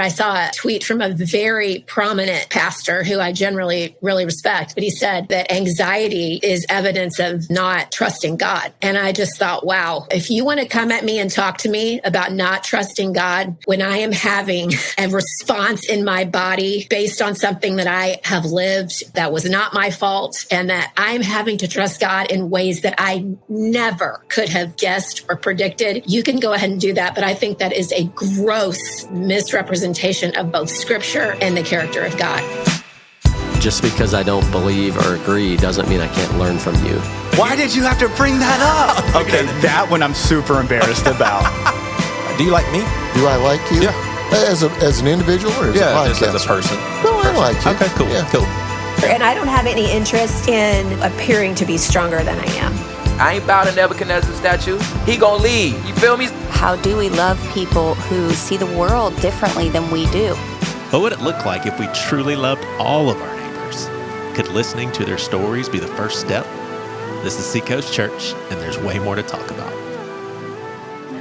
I saw a tweet from a very prominent pastor who I generally really respect, but he said that anxiety is evidence of not trusting God. And I just thought, wow, if you want to come at me and talk to me about not trusting God when I am having a response in my body based on something that I have lived that was not my fault, and that I'm having to trust God in ways that I never could have guessed or predicted, you can go ahead and do that. But I think that is a gross misrepresentation of both Scripture and the character of God. Just because I don't believe or agree doesn't mean I can't learn from you. Why did you have to bring that up? Okay, that one I'm super embarrassed about. Do you like me? Do I like you? Yeah. As an individual or as a podcast? Just as a person. No, I like you. Okay, cool. Yeah. Cool. And I don't have any interest in appearing to be stronger than I am. I ain't bow to Nebuchadnezzar's statue. He gonna lead. You feel me? How do we love people who see the world differently than we do? What would it look like if we truly loved all of our neighbors? Could listening to their stories be the first step? This is Seacoast Church, and there's way more to talk about.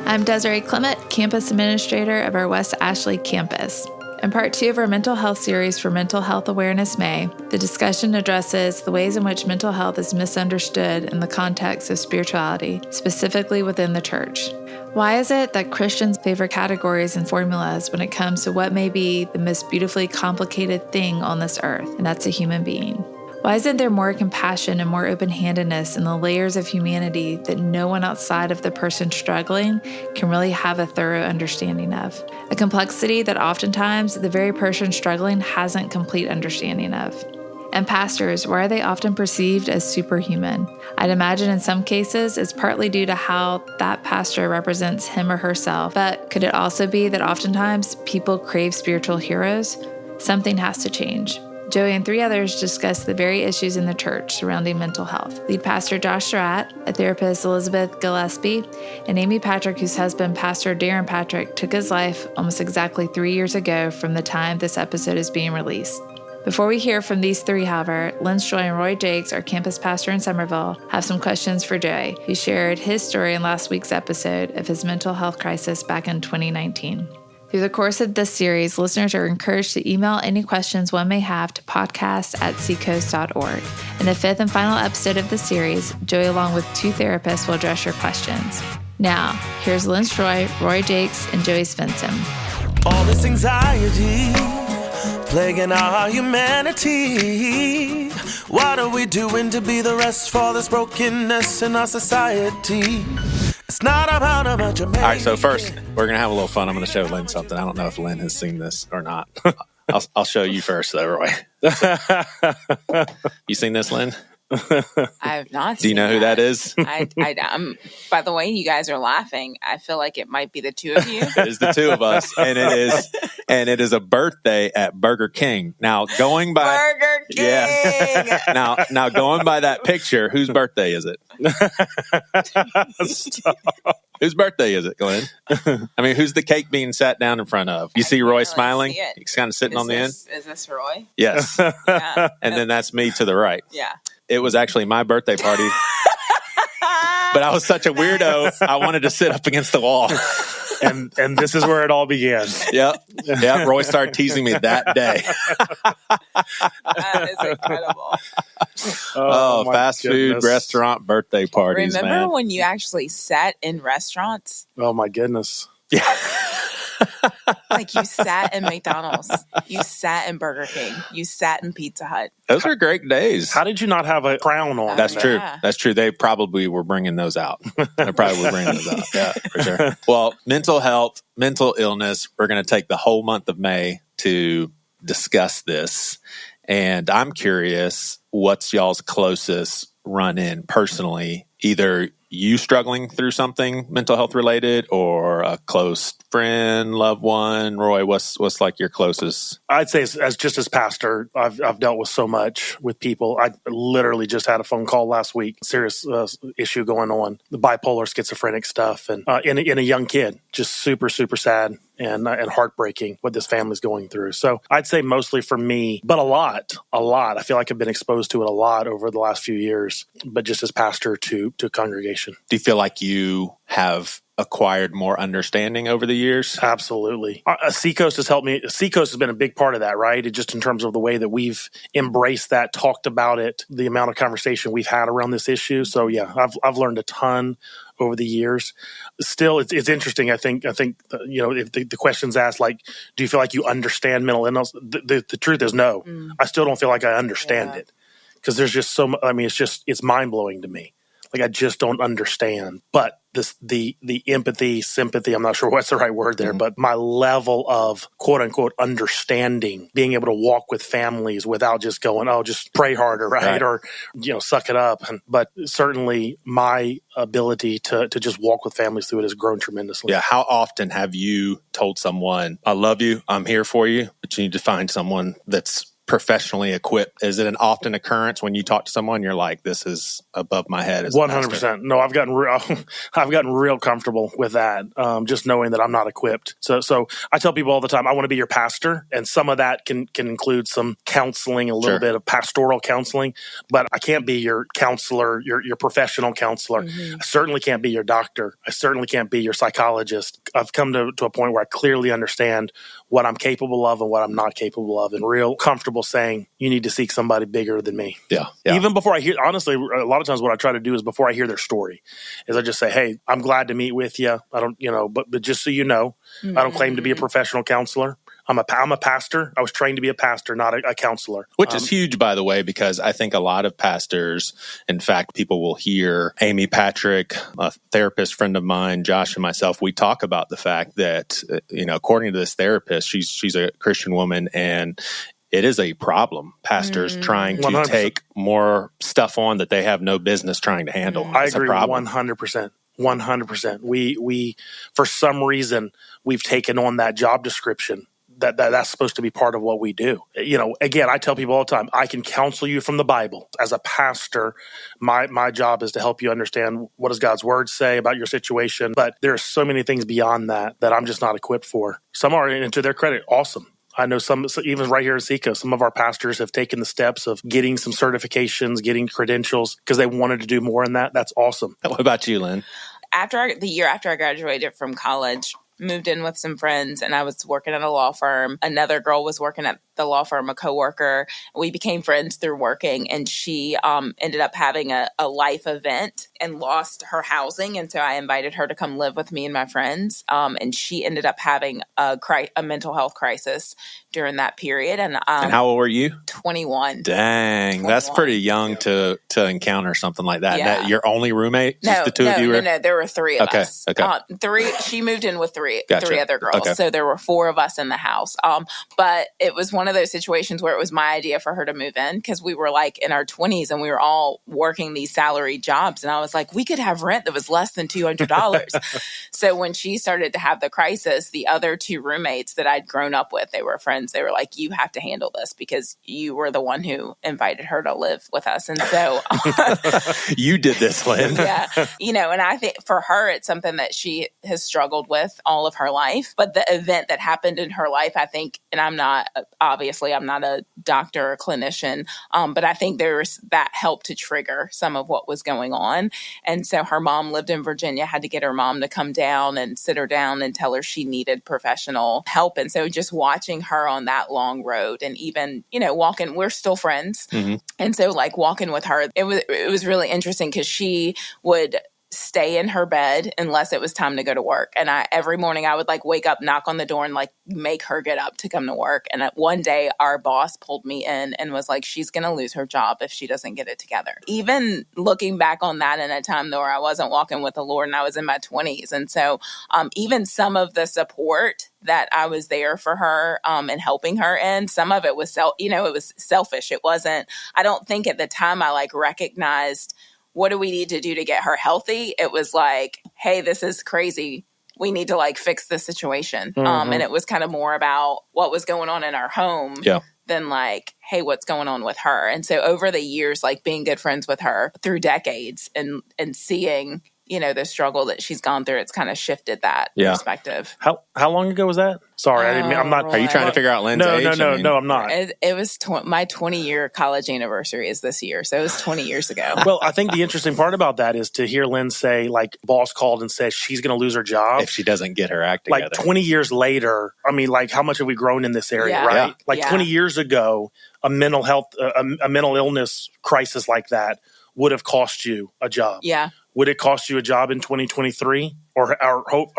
I'm Desiree Clement, campus administrator of our West Ashley campus. In part 2 of our mental health series for Mental Health Awareness May, the discussion addresses the ways in which mental health is misunderstood in the context of spirituality, specifically within the church. Why is it that Christians favor categories and formulas when it comes to what may be the most beautifully complicated thing on this earth, and that's a human being? Why isn't there more compassion and more open-handedness in the layers of humanity that no one outside of the person struggling can really have a thorough understanding of? A complexity that oftentimes the very person struggling hasn't complete understanding of. And pastors, why are they often perceived as superhuman? I'd imagine in some cases it's partly due to how that pastor represents him or herself, but could it also be that oftentimes people crave spiritual heroes? Something has to change. Joey and 3 others discuss the very issues in the church surrounding mental health. Lead pastor Josh Surratt, a therapist Elizabeth Gillespie, and Amy Patrick, whose husband, Pastor Darren Patrick, took his life almost exactly 3 years ago from the time this episode is being released. Before we hear from these 3, however, Lynn Joy and Roy Jakes, our campus pastor in Somerville, have some questions for Joey, who shared his story in last week's episode of his mental health crisis back in 2019. Through the course of this series, listeners are encouraged to email any questions one may have to podcast@seacoast.org. In the 5th and final episode of the series, Joey, along with 2 therapists, will address your questions. Now, here's Lynn Troy, Roy Jakes, and Joey Svensson. All this anxiety plaguing our humanity. What are we doing to be the rest for this brokenness in our society? It's not about how much All right, so first, we're going to have a little fun. I'm going to show Lynn something. I don't know if Lynn has seen this or not. I'll show you first, though, Roy. You seen this, Lynn? I have not seen. Do you know who that is? By the way you guys are laughing, I feel like it might be the 2 of you. It is the 2 of us, and it is a birthday at Burger King. Now, going by Burger King. Yeah. Now going by that picture, whose birthday is it? Whose birthday is it, Glenn? I mean, who's the cake being sat down in front of? You see Roy smiling? He's kind of sitting on the end. Is this Roy? Yes. Yeah. And then that's me to the right. Yeah. It was actually my birthday party. But I was such a weirdo, I wanted to sit up against the wall. And this is where it all began. Yep. Roy started teasing me that day. That is incredible. Oh, fast food restaurant birthday parties. Remember when you actually sat in restaurants? Oh my goodness. Yeah. Like you sat in McDonald's, you sat in Burger King, you sat in Pizza Hut. Those were great days. How did you not have a crown on? That's true. Yeah. That's true. They probably were bringing those out. They probably were bringing those out. Yeah, for sure. Well, mental health, mental illness, we're going to take the whole month of May to discuss this. And I'm curious, what's y'all's closest run-in personally? Either you struggling through something mental health related, or a close friend, loved one. Roy, what's like your closest? I'd say as pastor, I've dealt with so much with people. I literally just had a phone call last week. Serious issue going on, the bipolar, schizophrenic stuff, and in a young kid, just super, super sad and heartbreaking what this family's going through. So I'd say mostly for me, but a lot. I feel like I've been exposed to it a lot over the last few years. But just as pastor, to to a congregation. Do you feel like you have acquired more understanding over the years? Absolutely. Seacoast has helped me. Seacoast has been a big part of that, right? It just in terms of the way that we've embraced that, talked about it, the amount of conversation we've had around this issue. So yeah, I've learned a ton over the years. Still, it's interesting. I think if the question's asked, like, do you feel like you understand mental illness? The truth is no. I still don't feel like I understand it, because there's just so much. I mean, it's mind blowing to me. Like, I just don't understand. But the empathy, sympathy, I'm not sure what's the right word there, but my level of quote unquote understanding, being able to walk with families without just going, oh, just pray harder, right? Or, suck it up. But certainly my ability to just walk with families through it has grown tremendously. Yeah. How often have you told someone, I love you, I'm here for you, but you need to find someone that's professionally equipped? Is it an often occurrence when you talk to someone, you're like, this is above my head? 100%. No, I've gotten real comfortable with that. Just knowing that I'm not equipped. So I tell people all the time, I want to be your pastor, and some of that can include some counseling, a little bit of pastoral counseling, but I can't be your counselor, your professional counselor. I certainly can't be your doctor. I certainly can't be your psychologist. I've come to a point where I clearly understand what I'm capable of and what I'm not capable of, and real comfortable saying, you need to seek somebody bigger than me. Yeah. Even before I hear, honestly, a lot of times what I try to do is before I hear their story is I just say, hey, I'm glad to meet with you. I don't, but just so you know, I don't claim to be a professional counselor. I'm a pastor. I was trained to be a pastor, not a counselor. Which is huge, by the way, because I think a lot of pastors, in fact, people will hear Amy Patrick, a therapist friend of mine, Josh, and myself, we talk about the fact that, according to this therapist, she's a Christian woman, and it is a problem. Pastors trying to 100%. take more stuff on that they have no business trying to handle. I agree 100%. 100%. We for some reason, we've taken on that job description. That's supposed to be part of what we do. Again, I tell people all the time, I can counsel you from the Bible. As a pastor, my job is to help you understand what does God's word say about your situation. But there are so many things beyond that I'm just not equipped for. Some are, and to their credit, awesome. I know some, even right here at Seacoast, some of our pastors have taken the steps of getting some certifications, getting credentials, because they wanted to do more in that. That's awesome. What about you, Lynn? The year after I graduated from college, moved in with some friends, and I was working at a law firm. Another girl was working at the law firm, a coworker. We became friends through working, and she ended up having a life event and lost her housing. And so I invited her to come live with me and my friends. And she ended up having a mental health crisis during that period. And how old were you? 21. Dang, 21. That's pretty young to encounter something like that. Yeah. That your only roommate? Just the two of you? No, there were three of us. Okay. She moved in with three Gotcha. other girls. Okay. So there were four of us in the house. But it was one of those situations where it was my idea for her to move in, because we were like in our 20s and we were all working these salaried jobs. And I was like, we could have rent that was less than $200. So when she started to have the crisis, the other two roommates that I'd grown up with, they were friends. They were like, you have to handle this because you were the one who invited her to live with us. And so you did this, Lynn. Yeah. And I think for her, it's something that she has struggled with all of her life. But the event that happened in her life, I think, and I'm not a doctor or clinician, but I think that helped to trigger some of what was going on. And so her mom lived in Virginia, had to get her mom to come down and sit her down and tell her she needed professional help. And so just watching her on that long road, and even, walking, we're still friends. Mm-hmm. And so like walking with her, it was really interesting because she would stay in her bed unless it was time to go to work. And every morning I would like wake up, knock on the door, and like make her get up to come to work. And one day our boss pulled me in and was like, she's going to lose her job if she doesn't get it together. Even looking back on that in a time though where I wasn't walking with the Lord and I was in my 20s. And so even some of the support that I was there for her and helping her in, some of it was it was selfish. It wasn't, I don't think at the time I like recognized what do we need to do to get her healthy? It was like, hey, this is crazy. We need to like fix this situation. Mm-hmm. And it was kind of more about what was going on in our home than like, hey, what's going on with her? And so over the years, like being good friends with her through decades and seeing, the struggle that she's gone through, it's kind of shifted that perspective. How long ago was that? Sorry, I didn't mean, I'm not. Are you trying to figure out Lynn's age? No, I'm not. It was my 20-year college anniversary is this year, so it was 20 years ago. Well, I think the interesting part about that is to hear Lynn say, like, boss called and says she's going to lose her job if she doesn't get her act together. Like 20 years later, I mean, like, how much have we grown in this area, right? Yeah. Like 20 years ago, a mental health, a mental illness crisis like that would have cost you a job. Yeah. Would it cost you a job in 2023? Or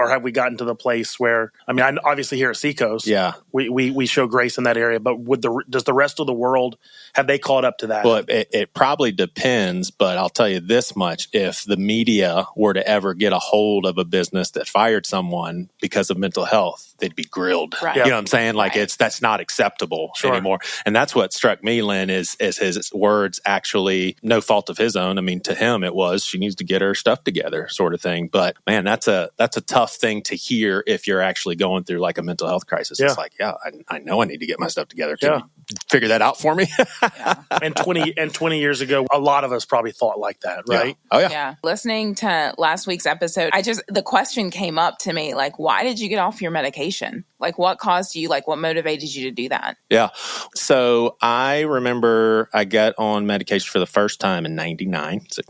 have we gotten to the place where, I mean, obviously here at Seacoast, we show grace in that area, but does the rest of the world, have they caught up to that? Well, it probably depends, but I'll tell you this much. If the media were to ever get a hold of a business that fired someone because of mental health, they'd be grilled. Right. You know what I'm saying? Like that's not acceptable anymore. And that's what struck me, Lynn, is his words actually no fault of his own. I mean, to him, it was, she needs to get her stuff together sort of thing. But man, that's a tough thing to hear if you're actually going through like a mental health crisis. It's like, I know I need to get my stuff together. Can you figure that out for me? And 20 years ago, a lot of us probably thought like that, right? Yeah. Oh yeah. Yeah. Listening to last week's episode, the question came up to me, like, why did you get off your medication? Like, what caused you, like, what motivated you to do that? Yeah. So I remember I got on medication for the first time in 99, so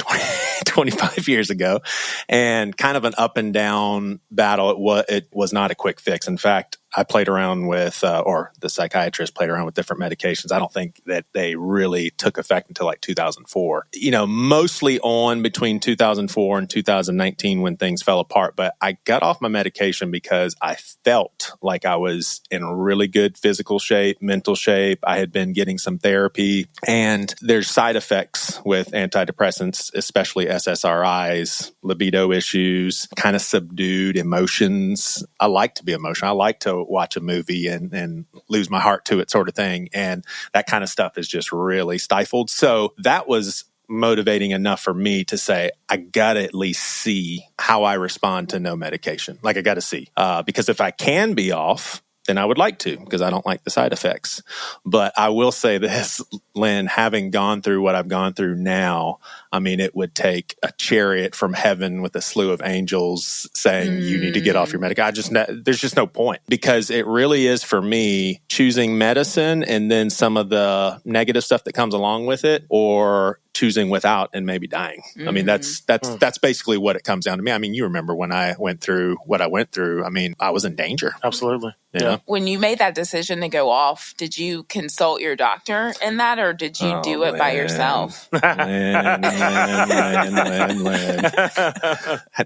25 years ago, and kind of an up and down battle. It was not a quick fix. In fact, I played around with, or the psychiatrist played around with different medications. I don't think that they really took effect until like 2004. Mostly on between 2004 and 2019 when things fell apart. But I got off my medication because I felt like I was in really good physical shape, mental shape. I had been getting some therapy, and there's side effects with antidepressants, especially SSRIs, libido issues, kind of subdued emotions. I like to be emotional. I like to watch a movie and lose my heart to it sort of thing. And that kind of stuff is just really stifled. So that was motivating enough for me to say, I got to at least see how I respond to no medication. Like I got to see, because if I can be off, then I would like to, because I don't like the side effects. But I will say this, Lynn, having gone through what I've gone through now, I mean, it would take a chariot from heaven with a slew of angels saying, you need to get off your medication. There's just no point, because it really is, for me, choosing medicine and then some of the negative stuff that comes along with it, or choosing without and maybe dying. I mean, that's basically what it comes down to me. I mean, you remember when I went through what I went through. I mean, I was in danger. Absolutely. Yeah. When you made that decision to go off, did you consult your doctor in that, or did you do it by yourself? Lynn.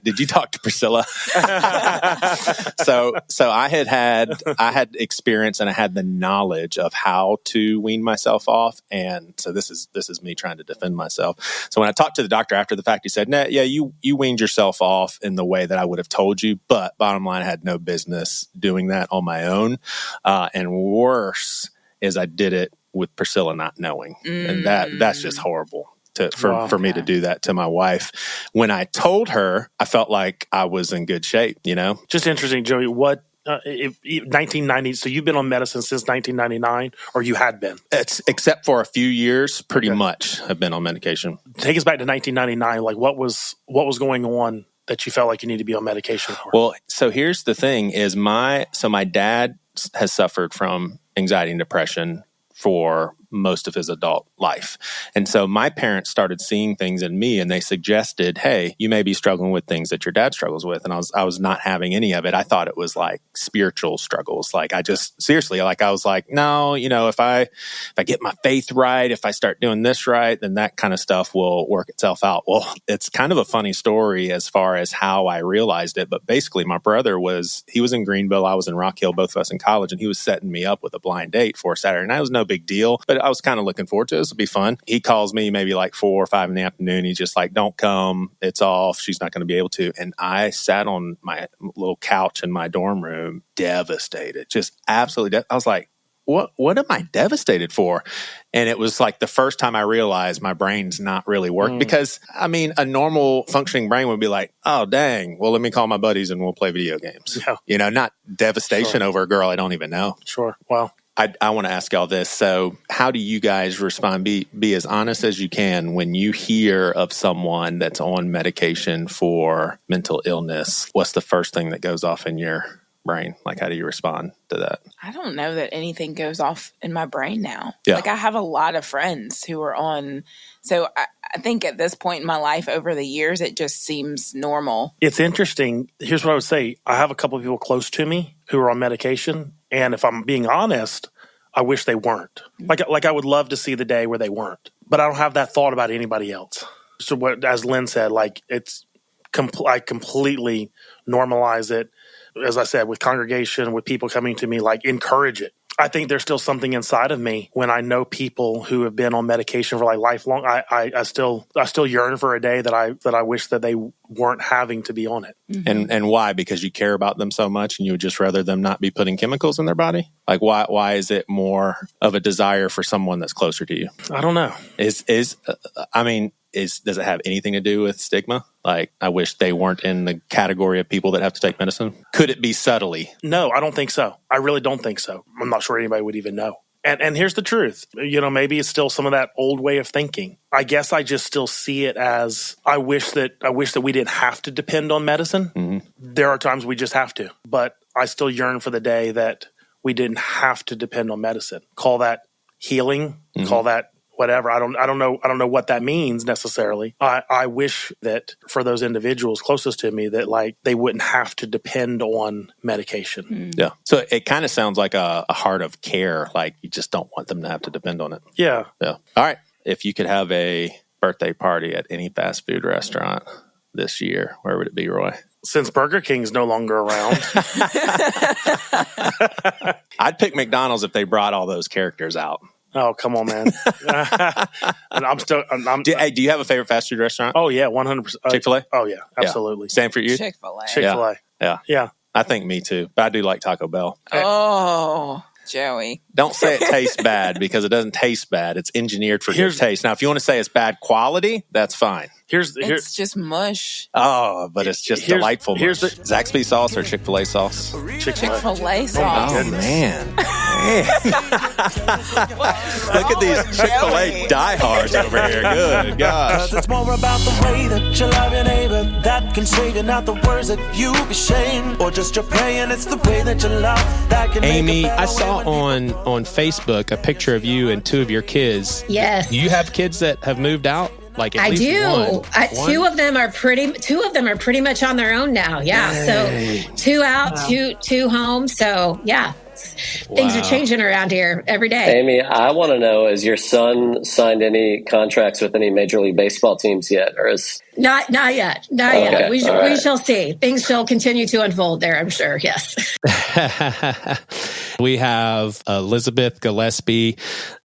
Did you talk to Priscilla? So I had experience and I had the knowledge of how to wean myself off. And so this is me trying to defend myself. So when I talked to the doctor after the fact, he said, "Nah, yeah, you weaned yourself off in the way that I would have told you, but bottom line, I had no business doing that on my own. And worse is I did it with Priscilla not knowing. And that's just horrible for me to do that to my wife. When I told her, I felt like I was in good shape, Just interesting, Joey, what 1990, so you've been on medicine since 1999, or you had been? Except for a few years, pretty much have been on medication. Take us back to 1999. Like, what was going on that you felt like you need to be on medication for? Well, so here's the thing is my dad has suffered from anxiety and depression for most of his adult life. And so my parents started seeing things in me, and they suggested, hey, you may be struggling with things that your dad struggles with. And I was not having any of it. I thought it was like spiritual struggles. Like I was like, no, if I get my faith right, if I start doing this right, then that kind of stuff will work itself out. Well, it's kind of a funny story as far as how I realized it. But basically my brother he was in Greenville. I was in Rock Hill, both of us in college, and he was setting me up with a blind date for Saturday night. It was no big deal, but I was kind of looking forward to it. This will be fun. He calls me maybe like 4 or 5 in the afternoon. He's just like, don't come. It's off. She's not going to be able to. And I sat on my little couch in my dorm room, devastated, just absolutely. I was like, what am I devastated for? And it was like the first time I realized my brain's not really working. Because, I mean, a normal functioning brain would be like, oh, dang, well, let me call my buddies and we'll play video games. Yeah. Not devastation over a girl I don't even know. Sure. Wow. I want to ask y'all this. So how do you guys respond? Be as honest as you can when you hear of someone that's on medication for mental illness. What's the first thing that goes off in your brain? Like, how do you respond to that? I don't know that anything goes off in my brain now. Yeah. Like, I have a lot of friends who are on. So I think at this point in my life over the years, it just seems normal. It's interesting. Here's what I would say. I have a couple of people close to me who are on medication. And if I'm being honest, I wish they weren't. Like I would love to see the day where they weren't. But I don't have that thought about anybody else. So what, as Lynn said, like it's I completely normalize it. As I said, with congregation, with people coming to me, like encourage it. I think there's still something inside of me when I know people who have been on medication for like lifelong. I still yearn for a day that I wish that they weren't having to be on it. Mm-hmm. And why? Because you care about them so much, and you would just rather them not be putting chemicals in their body. Like why is it more of a desire for someone that's closer to you? I don't know. Does it have anything to do with stigma? Like, I wish they weren't in the category of people that have to take medicine. Could it be subtly? No, I don't think so. I really don't think so. I'm not sure anybody would even know. And here's the truth. Maybe it's still some of that old way of thinking. I guess I just still see it as I wish that we didn't have to depend on medicine. Mm-hmm. There are times we just have to. But I still yearn for the day that we didn't have to depend on medicine. Call that healing, call that whatever. I don't know what that means necessarily. I wish that for those individuals closest to me that like they wouldn't have to depend on medication. Mm. Yeah. So it kind of sounds like a heart of care. Like you just don't want them to have to depend on it. Yeah. Yeah. All right. If you could have a birthday party at any fast food restaurant this year, where would it be, Roy? Since Burger King's no longer around. I'd pick McDonald's if they brought all those characters out. Oh, come on, man. Do you have a favorite fast food restaurant? Oh, yeah, 100%. Chick-fil-A? Oh, yeah, absolutely. Same for you? Chick-fil-A. Chick-fil-A. Yeah. I think me too. But I do like Taco Bell. Oh, Joey. Don't say it tastes bad because it doesn't taste bad. It's engineered for good taste. Now, if you want to say it's bad quality, that's fine. It's just mush. Oh, but it's just delightful mush. Zaxby's sauce or Chick-fil-A sauce? Chick-fil-A sauce. Oh, man. Look at these Chick-fil-A diehards over here. Good gosh. 'Cause it's more about the way that you love your neighbor that can save you, not the words that you be ashamed or just your praying. It's the way that you love that can Amy, make I saw on Facebook a picture of you and two of your kids. Yes. Do you have kids that have moved out? Like at I least do. One? Two of them are pretty much on their own now. Yeah. Yay. So 2 out, two home. So yeah. Things are changing around here every day. Amy, I want to know, has your son signed any contracts with any Major League Baseball teams yet? Or is Not yet. Not yet. We shall see. Things shall continue to unfold there, I'm sure. Yes. We have Elizabeth Gillespie.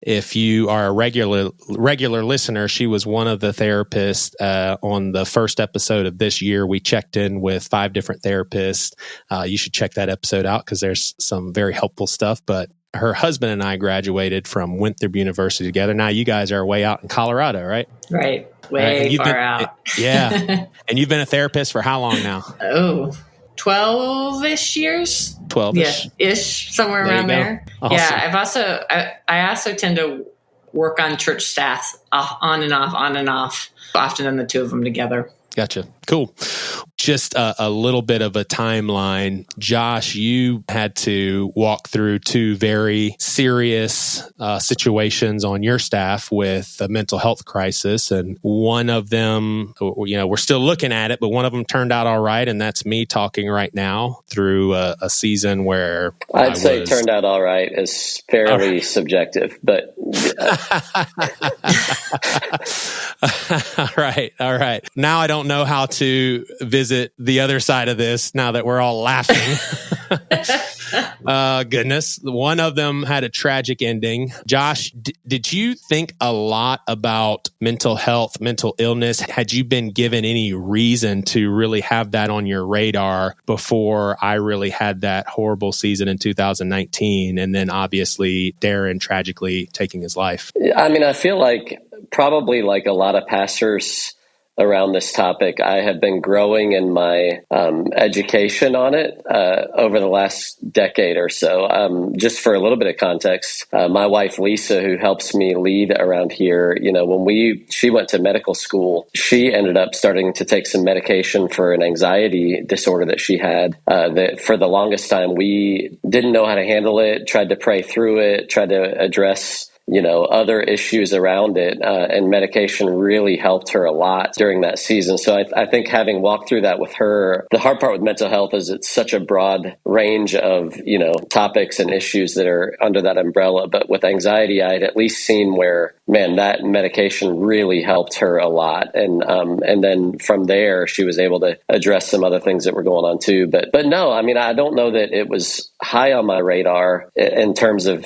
If you are a regular listener, she was one of the therapists on the first episode of this year. We checked in with 5 different therapists. You should check that episode out because there's some very helpful stuff. But her husband and I graduated from Winthrop University together. Now you guys are way out in Colorado, right? Right. Way far out. Yeah. And you've been a therapist for how long now? 12-ish years. 12-ish? Yeah, ish, somewhere around there. Awesome. Yeah, I also tend to work on church staff on and off, often than the two of them together. Gotcha. Cool. Just a little bit of a timeline. Josh, you had to walk through 2 very serious situations on your staff with a mental health crisis. And one of them, we're still looking at it, but one of them turned out all right. And that's me talking right now through a season where I'd say turned out all right is fairly subjective, but All right. Now I don't know how to visit the other side of this now that we're all laughing. Goodness. One of them had a tragic ending. Josh, did you think a lot about mental health, mental illness? Had you been given any reason to really have that on your radar before I really had that horrible season in 2019? And then obviously Darren tragically taking his life. I mean, I feel like probably like a lot of pastors around this topic. I have been growing in my education on it over the last decade or so. Just for a little bit of context, my wife, Lisa, who helps me lead around here, when she went to medical school, she ended up starting to take some medication for an anxiety disorder that she had. That for the longest time, we didn't know how to handle it, tried to pray through it, tried to address other issues around it. And medication really helped her a lot during that season. So I think having walked through that with her, the hard part with mental health is it's such a broad range of, topics and issues that are under that umbrella. But with anxiety, I had at least seen where, man, that medication really helped her a lot. And then from there, she was able to address some other things that were going on too. But no, I don't know that it was high on my radar in terms of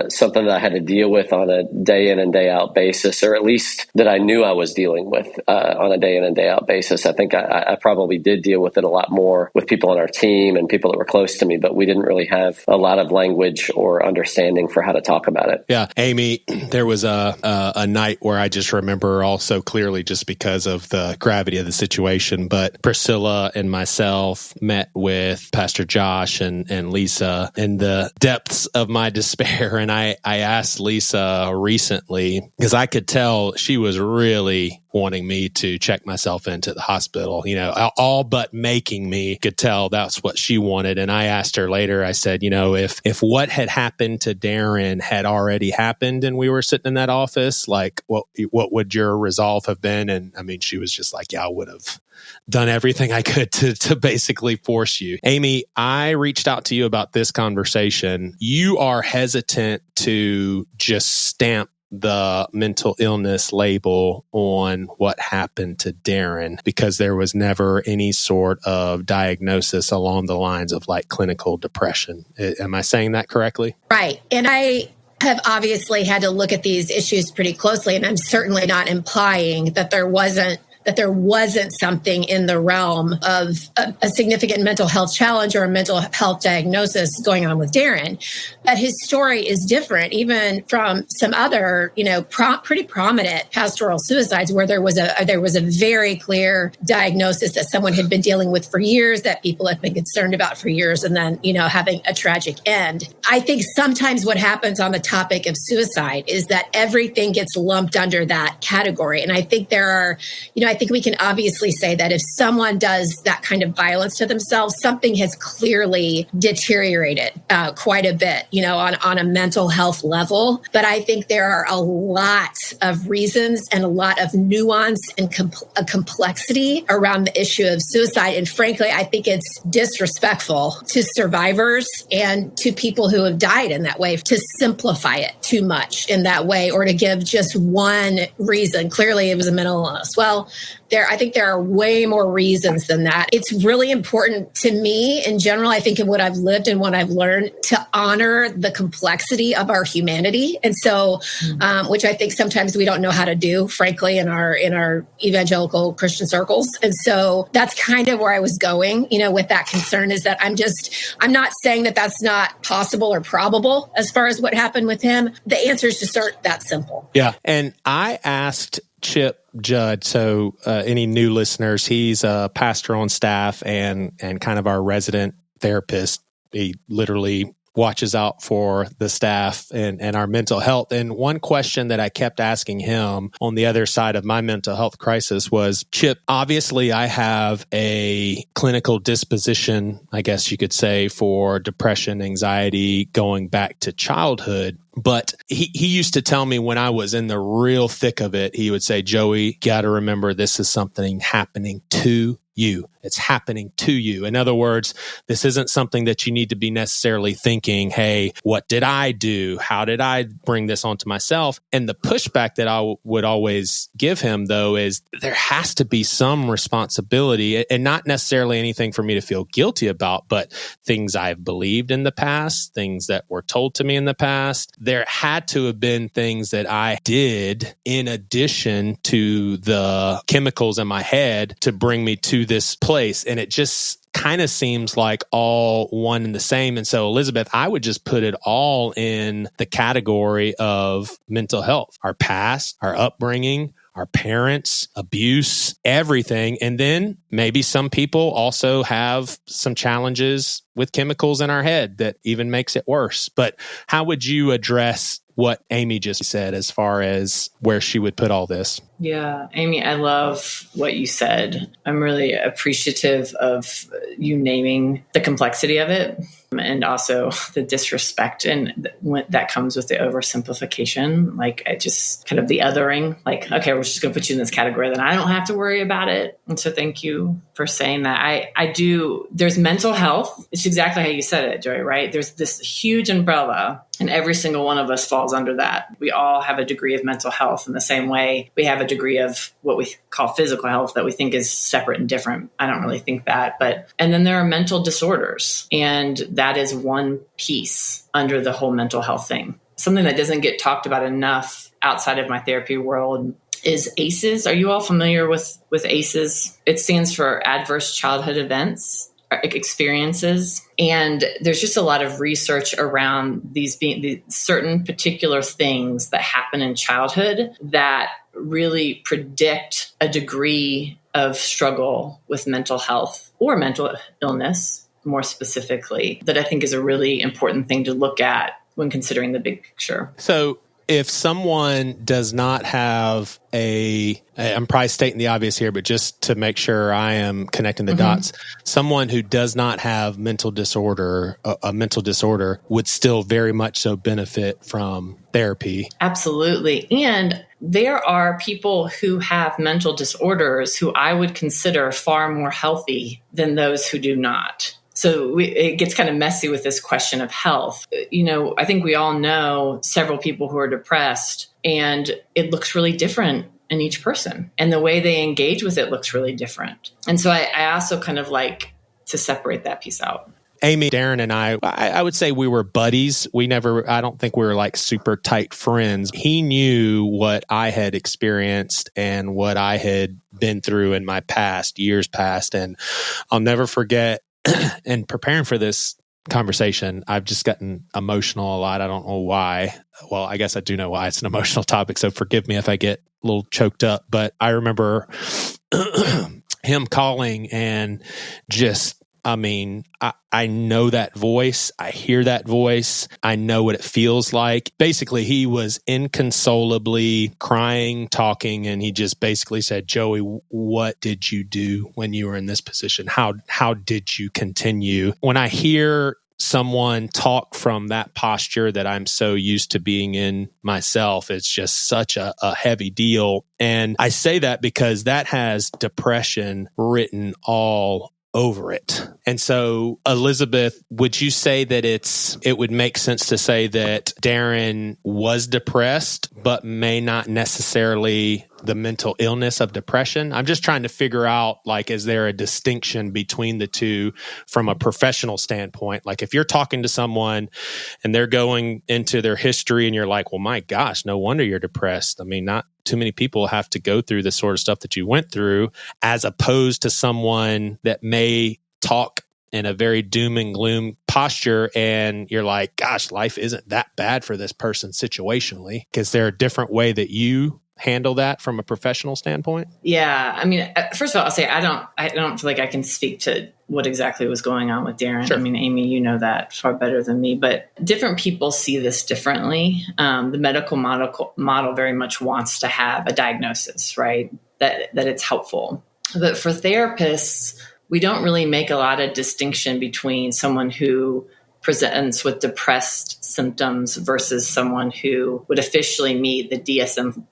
something that I had to deal with on a day in and day out basis, or at least that I knew I was dealing with on a day in and day out basis. I think I probably did deal with it a lot more with people on our team and people that were close to me, but we didn't really have a lot of language or understanding for how to talk about it. Yeah. Amy, there was a night where I just remember also clearly just because of the gravity of the situation, but Priscilla and myself met with Pastor Josh and Lisa in the depths of my despair. And I asked Lisa recently, because I could tell she was really wanting me to check myself into the hospital, all but making me could tell that's what she wanted. And I asked her later, I said, if what had happened to Darren had already happened and we were sitting in that office, like what would your resolve have been? And she was just like, yeah, I would have done everything I could to basically force you. Amy, I reached out to you about this conversation. You are hesitant to just stamp the mental illness label on what happened to Darren because there was never any sort of diagnosis along the lines of like clinical depression. Am I saying that correctly? Right. And I have obviously had to look at these issues pretty closely, and I'm certainly not implying that there wasn't something in the realm of a significant mental health challenge or a mental health diagnosis going on with Darren. But his story is different, even from some other, pretty prominent pastoral suicides where there was a very clear diagnosis that someone had been dealing with for years, that people had been concerned about for years, and then, having a tragic end. I think sometimes what happens on the topic of suicide is that everything gets lumped under that category. And I think I think we can obviously say that if someone does that kind of violence to themselves, something has clearly deteriorated quite a bit, on a mental health level. But I think there are a lot of reasons and a lot of nuance and a complexity around the issue of suicide. And frankly, I think it's disrespectful to survivors and to people who have died in that way to simplify it too much in that way, or to give just one reason. Clearly, it was a mental illness. Well, I think there are way more reasons than that. It's really important to me in general, I think, in what I've lived and what I've learned, to honor the complexity of our humanity. And so, which I think sometimes we don't know how to do, frankly, in our evangelical Christian circles. And so that's kind of where I was going, with that concern, is that I'm not saying that that's not possible or probable as far as what happened with him. The answers just aren't that simple. Yeah. And I asked Chip Judd, so any new listeners, he's a pastor on staff and kind of our resident therapist. He literally watches out for the staff and our mental health. And one question that I kept asking him on the other side of my mental health crisis was, Chip, obviously I have a clinical disposition, I guess you could say, for depression, anxiety, going back to childhood. But he used to tell me when I was in the real thick of it, he would say, Joey, got to remember this is something happening to you. It's happening to you. In other words, this isn't something that you need to be necessarily thinking, hey, what did I do? How did I bring this onto myself? And the pushback that I would always give him, though, is there has to be some responsibility, and not necessarily anything for me to feel guilty about, but things I've believed in the past, things that were told to me in the past. There had to have been things that I did in addition to the chemicals in my head to bring me to this place. And it just kind of seems like all one and the same. And so, Elizabeth, I would just put it all in the category of mental health, our past, our upbringing, our parents, abuse, everything. And then maybe some people also have some challenges with chemicals in our head that even makes it worse. But how would you address what Amy just said as far as where she would put all this? Yeah, Amy, I love what you said. I'm really appreciative of you naming the complexity of it and also the disrespect and that comes with the oversimplification. Like, I just kind of the othering, like, okay, we're just going to put you in this category, then I don't have to worry about it. And so thank you for saying that. I do. There's mental health. It's exactly how you said it, Joy, right? There's this huge umbrella and every single one of us falls under that. We all have a degree of mental health in the same way we have a degree of what we call physical health that we think is separate and different. I don't really think that. And then there are mental disorders. And that is one piece under the whole mental health thing. Something that doesn't get talked about enough outside of my therapy world is ACEs. Are you all familiar with ACEs? It stands for Adverse Childhood Events. Experiences. And there's just a lot of research around these being the certain particular things that happen in childhood that really predict a degree of struggle with mental health or mental illness, more specifically, that I think is a really important thing to look at when considering the big picture. So if someone does not have I'm probably stating the obvious here, but just to make sure I am connecting the dots, someone who does not have a mental disorder would still very much so benefit from therapy. Absolutely. And there are people who have mental disorders who I would consider far more healthy than those who do not. So it gets kind of messy with this question of health. I think we all know several people who are depressed, and it looks really different in each person. And the way they engage with it looks really different. And so I also kind of like to separate that piece out. Amy, Darren, and I would say we were buddies. I don't think we were like super tight friends. He knew what I had experienced and what I had been through in my years past. And I'll never forget, in preparing for this conversation, I've just gotten emotional a lot. I don't know why. Well, I guess I do know why. It's an emotional topic, so forgive me if I get a little choked up. But I remember him calling and just, I know that voice. I hear that voice. I know what it feels like. Basically, he was inconsolably crying, talking, and he just basically said, Joey, what did you do when you were in this position? How did you continue? When I hear someone talk from that posture that I'm so used to being in myself, it's just such a heavy deal. And I say that because that has depression written all over it. And so, Elizabeth, would you say that it would make sense to say that Darren was depressed, but may not necessarily the mental illness of depression? I'm just trying to figure out, like, is there a distinction between the two from a professional standpoint? Like, if you're talking to someone and they're going into their history and you're like, well, my gosh, no wonder you're depressed. I mean, not too many people have to go through the sort of stuff that you went through, as opposed to someone that may talk in a very doom and gloom posture and you're like, gosh, life isn't that bad for this person situationally. Is there a different way that you handle that from a professional standpoint? Yeah. I mean, first of all, I'll say I don't feel like I can speak to what exactly was going on with Darren. Sure. I mean, Amy, you know that far better than me, but different people see this differently. The medical model very much wants to have a diagnosis, right? That it's helpful. But for therapists, we don't really make a lot of distinction between someone who presents with depressed symptoms versus someone who would officially meet the DSM,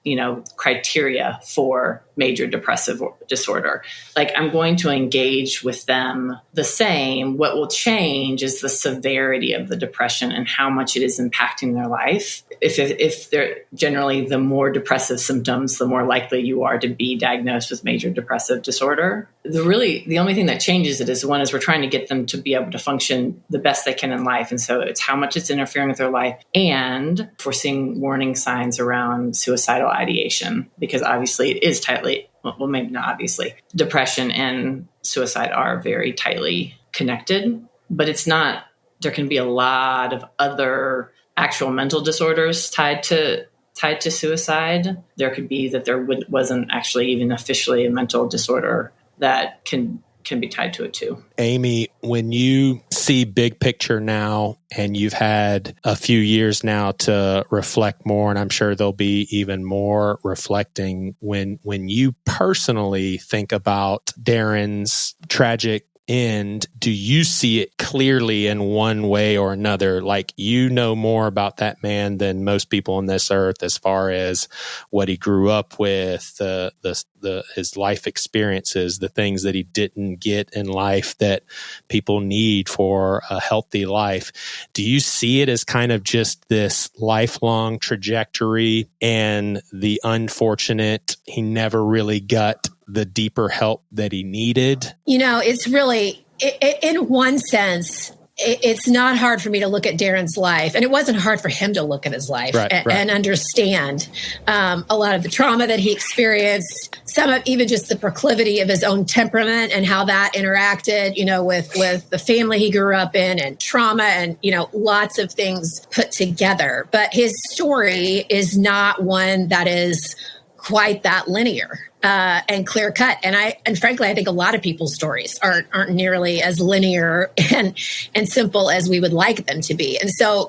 criteria for major depressive disorder. Like, I'm going to engage with them the same. What will change is the severity of the depression and how much it is impacting their life. If they're generally the more depressive symptoms, the more likely you are to be diagnosed with major depressive disorder. The only thing that changes it is we're trying to get them to be able to function the best they can in life. And so it's how much it's interfering with their life. And if we're seeing warning signs around suicidal ideation, because obviously it is well, maybe not obviously, depression and suicide are very tightly connected, but it's not, there can be a lot of other actual mental disorders tied to tied to suicide. There could be that there wasn't actually even officially a mental disorder that can be tied to it too. Amy, when you see big picture now, and you've had a few years now to reflect more, and I'm sure there'll be even more reflecting when you personally think about Darren's tragic end, do you see it clearly in one way or another? Like, you know more about that man than most people on this earth as far as what he grew up with, his life experiences, the things that he didn't get in life that people need for a healthy life. Do you see it as kind of just this lifelong trajectory and the unfortunate, he never really got the deeper help that he needed? It's really, in one sense, it's not hard for me to look at Darren's life, and it wasn't hard for him to look at his life and understand a lot of the trauma that he experienced, some of even just the proclivity of his own temperament and how that interacted, with the family he grew up in and trauma and, lots of things put together. But his story is not one that is quite that linear and clear cut. And frankly, I think a lot of people's stories aren't nearly as linear and simple as we would like them to be. And so,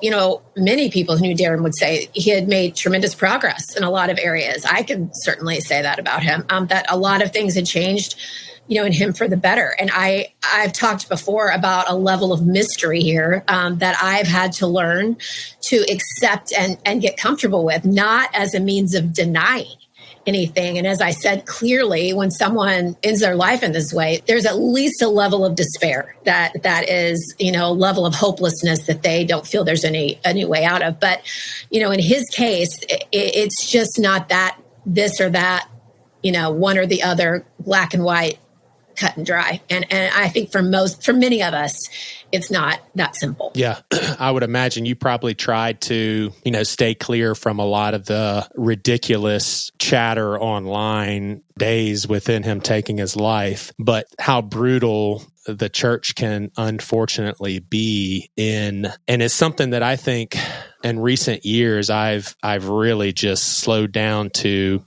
many people who knew Darren would say he had made tremendous progress in a lot of areas. I can certainly say that about him, that a lot of things had changed, in him for the better. And I've talked before about a level of mystery here that I've had to learn to accept and get comfortable with, not as a means of denying anything. And as I said clearly, when someone ends their life in this way, there's at least a level of despair that is, a level of hopelessness that they don't feel there's any way out of. But, in his case, it's just not that this or that, one or the other, black and white, cut and dry. And I think for many of us, it's not that simple. Yeah. I would imagine you probably tried to, stay clear from a lot of the ridiculous chatter online days within him taking his life, but how brutal the church can unfortunately be and it's something that I think in recent years I've really just slowed down to,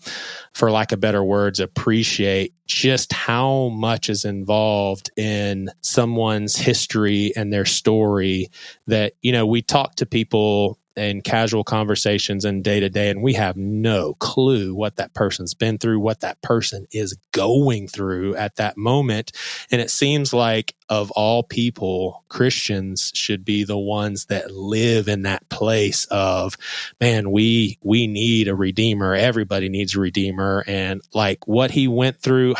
for lack of better words, appreciate just how much is involved in someone's history and their story that, we talk to people in casual conversations and day to day, and we have no clue what that person's been through, what that person is going through at that moment. And it seems like of all people, Christians should be the ones that live in that place of, man, we need a redeemer. Everybody needs a redeemer. And like what he went through,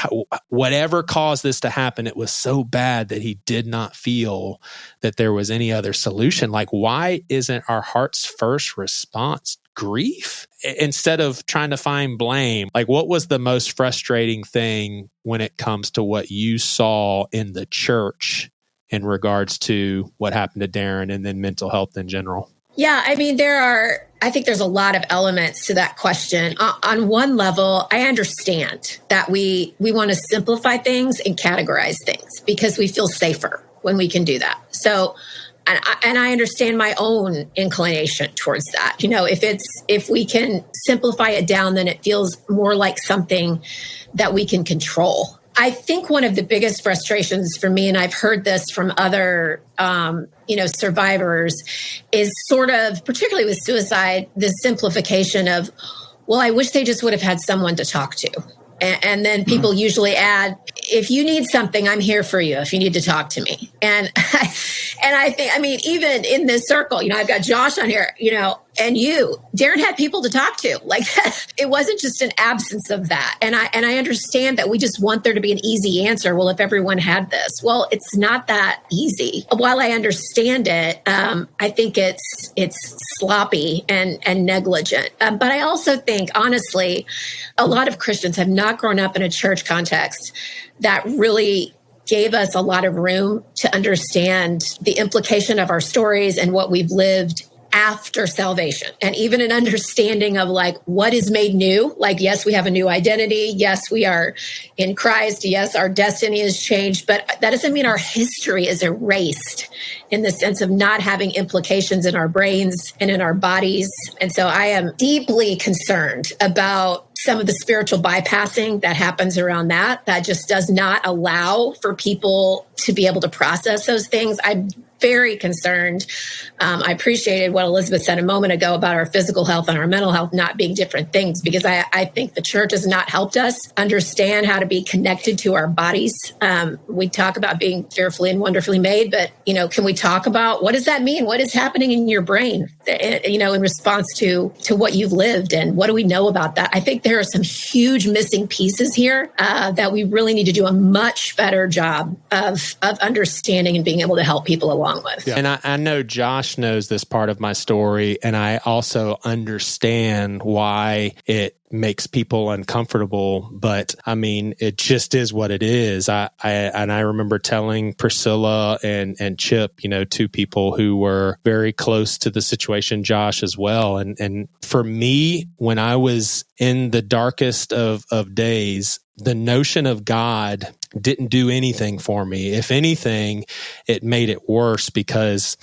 whatever caused this to happen, it was so bad that he did not feel that there was any other solution. Like, why isn't our heart's first response grief instead of trying to find blame? Like, what was the most frustrating thing when it comes to what you saw in the church in regards to what happened to Darren and then mental health in general? Yeah, I mean, I think there's a lot of elements to that question. On one level, I understand that we want to simplify things and categorize things because we feel safer when we can do that. So, and I understand my own inclination towards that. If we can simplify it down, then it feels more like something that we can control. I think one of the biggest frustrations for me, and I've heard this from other, survivors, is sort of, particularly with suicide, this simplification of, well, I wish they just would have had someone to talk to. And then people usually add, if you need something, I'm here for you if you need to talk to me. And I think, even in this circle, I've got Josh on here, and Darren had people to talk to. Like, it wasn't just an absence of that. And I understand that we just want there to be an easy answer. Well, if everyone had this, well, it's not that easy. While I understand it, I think it's sloppy and negligent. But I also think, honestly, a lot of Christians have not grown up in a church context that really gave us a lot of room to understand the implication of our stories and what we've lived after salvation, and even an understanding of like what is made new. Like, yes, we have a new identity. Yes, we are in Christ. Yes, our destiny is changed, but that doesn't mean our history is erased in the sense of not having implications in our brains and in our bodies. And so I am deeply concerned about some of the spiritual bypassing that happens around that just does not allow for people to be able to process those things. I'm very concerned. I appreciated what Elizabeth said a moment ago about our physical health and our mental health not being different things, because I think the church has not helped us understand how to be connected to our bodies. We talk about being fearfully and wonderfully made, but, can we talk about what does that mean? What is happening in your brain, in response to what you've lived, and what do we know about that? I think there are some huge missing pieces here that we really need to do a much better job of understanding and being able to help people along with. Yeah. And I know Josh knows this part of my story, and I also understand why it makes people uncomfortable, but I mean, it just is what it is. I remember telling Priscilla and Chip, two people who were very close to the situation, Josh as well. And for me, when I was in the darkest of days, the notion of God didn't do anything for me. If anything, it made it worse, because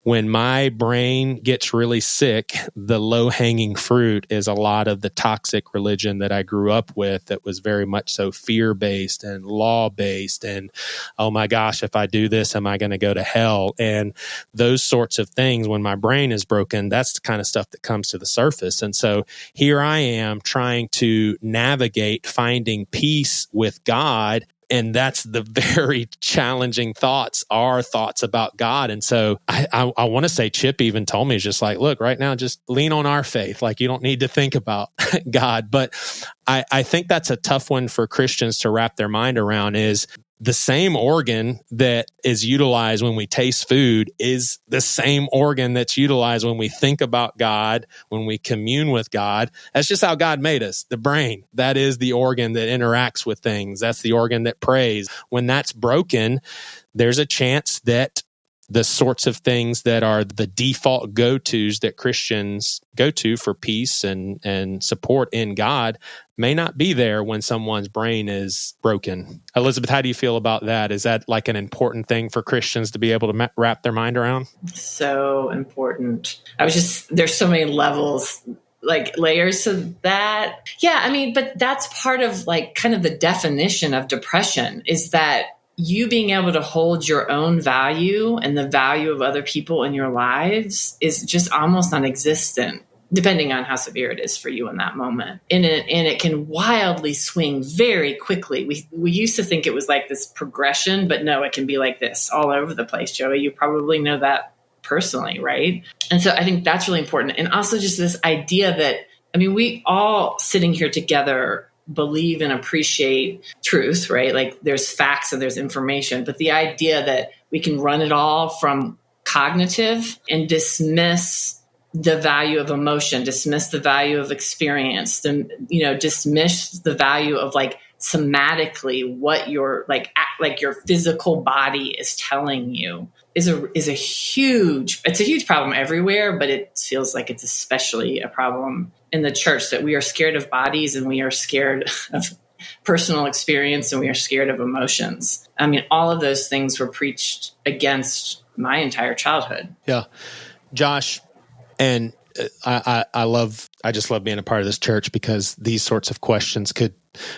when my brain gets really sick, the low-hanging fruit is a lot of the toxic religion that I grew up with that was very much so fear-based and law-based and, oh my gosh, if I do this, am I going to go to hell? And those sorts of things, when my brain is broken, that's the kind of stuff that comes to the surface. And so here I am trying to navigate finding peace with God. And that's the very challenging thoughts about God. And so I want to say Chip even told me, just like, look, right now, just lean on our faith. Like, you don't need to think about God. But I think that's a tough one for Christians to wrap their mind around, is the same organ that is utilized when we taste food is the same organ that's utilized when we think about God, when we commune with God. That's just how God made us. The brain, that is the organ that interacts with things. That's the organ that prays. When that's broken, there's a chance that the sorts of things that are the default go-tos that Christians go to for peace and support in God may not be there when someone's brain is broken. Elizabeth, how do you feel about that? Is that like an important thing for Christians to be able to wrap their mind around? So important. There's so many levels, like layers of that. Yeah, I mean, but that's part of like kind of the definition of depression, is that you being able to hold your own value and the value of other people in your lives is just almost non-existent, depending on how severe it is for you in that moment. And it can wildly swing very quickly. We used to think it was like this progression, but no, it can be like this all over the place. Joey, you probably know that personally, right? And so I think that's really important. And also just this idea that, I mean, we all sitting here together believe and appreciate truth, right? Like there's facts and there's information, but the idea that we can run it all from cognitive and dismiss the value of emotion, dismiss the value of experience, dismiss the value of like somatically what your your physical body is telling you is a huge problem everywhere, but it feels like it's especially a problem in the church, that we are scared of bodies and we are scared of personal experience and we are scared of emotions. I mean, all of those things were preached against my entire childhood. Yeah. Josh, and I just love being a part of this church, because these sorts of questions could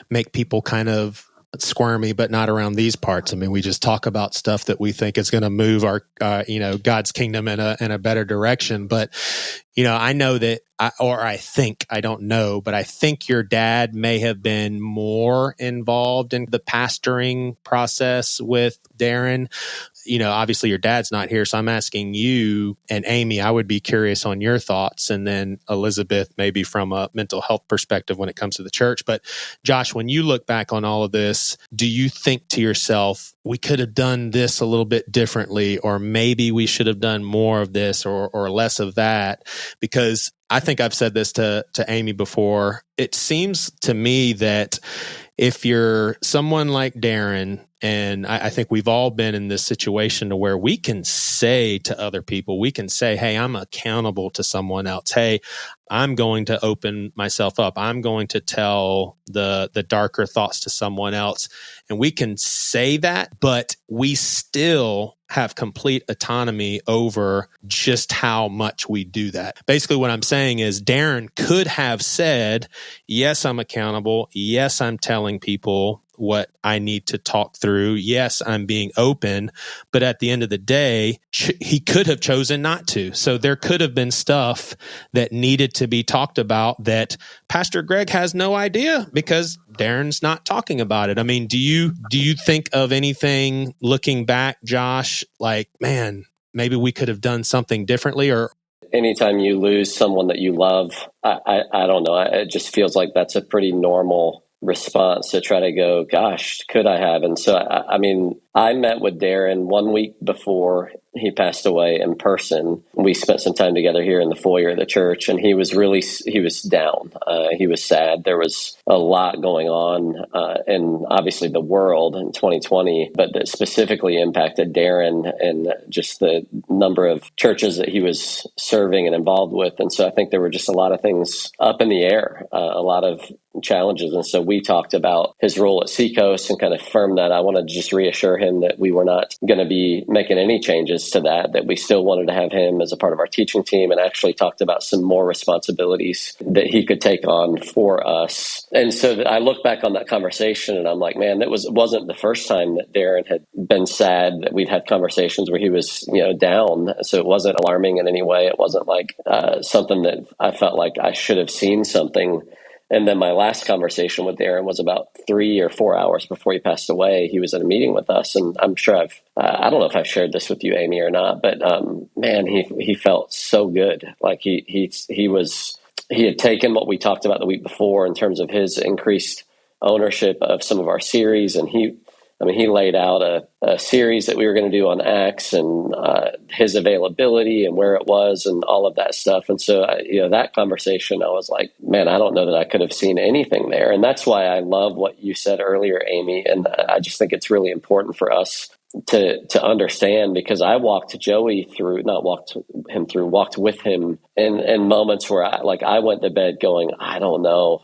make people kind of squirmy, but not around these parts. I mean, we just talk about stuff that we think is going to move our, God's kingdom in a better direction. But, I know that, I don't know, but I think your dad may have been more involved in the pastoring process with Darren. Obviously your dad's not here, so I'm asking you, and Amy, I would be curious on your thoughts, and then Elizabeth, maybe from a mental health perspective when it comes to the church. But Josh, when you look back on all of this, do you think to yourself, we could have done this a little bit differently, or maybe we should have done more of this or less of that? Because I think I've said this to Amy before. It seems to me that if you're someone like Darren And I think we've all been in this situation to where we can say to other people, we can say, hey, I'm accountable to someone else. Hey, I'm going to open myself up. I'm going to tell the darker thoughts to someone else. And we can say that, but we still have complete autonomy over just how much we do that. Basically, what I'm saying is Darren could have said, yes, I'm accountable. Yes, I'm telling people what I need to talk through. Yes, I'm being open. But at the end of the day, he could have chosen not to. So there could have been stuff that needed to be talked about that Pastor Greg has no idea because Darren's not talking about it. I mean, do you think of anything looking back, Josh, like, man, maybe we could have done something differently? Or anytime you lose someone that you love, I don't know. It just feels like that's a pretty normal response to try to go, gosh, could I have? And so, I mean, I met with Darren 1 week before he passed away in person. We spent some time together here in the foyer of the church, and he was down. He was sad. There was a lot going on in obviously the world in 2020, but that specifically impacted Darren and just the number of churches that he was serving and involved with. And so I think there were just a lot of things up in the air, a lot of challenges. And so we talked about his role at Seacoast and kind of firmed that. I wanted to just reassure him that we were not going to be making any changes to that we still wanted to have him as a part of our teaching team, and actually talked about some more responsibilities that he could take on for us. And so I look back on that conversation and I'm like, man, it wasn't the first time that Darren had been sad, that we'd had conversations where he was, down. So it wasn't alarming in any way. It wasn't like something that I felt like I should have seen something. And then my last conversation with Darren was about 3 or 4 hours before he passed away. He was at a meeting with us, and I'm sure I don't know if I've shared this with you, Amy, or not, but man, he felt so good. Like he had taken what we talked about the week before in terms of his increased ownership of some of our series, and he laid out a series that we were going to do on Acts and his availability and where it was and all of that stuff. And so, that conversation, I was like, man, I don't know that I could have seen anything there. And that's why I love what you said earlier, Amy. And I just think it's really important for us to understand, because I walked with him in moments where I went to bed going, I don't know,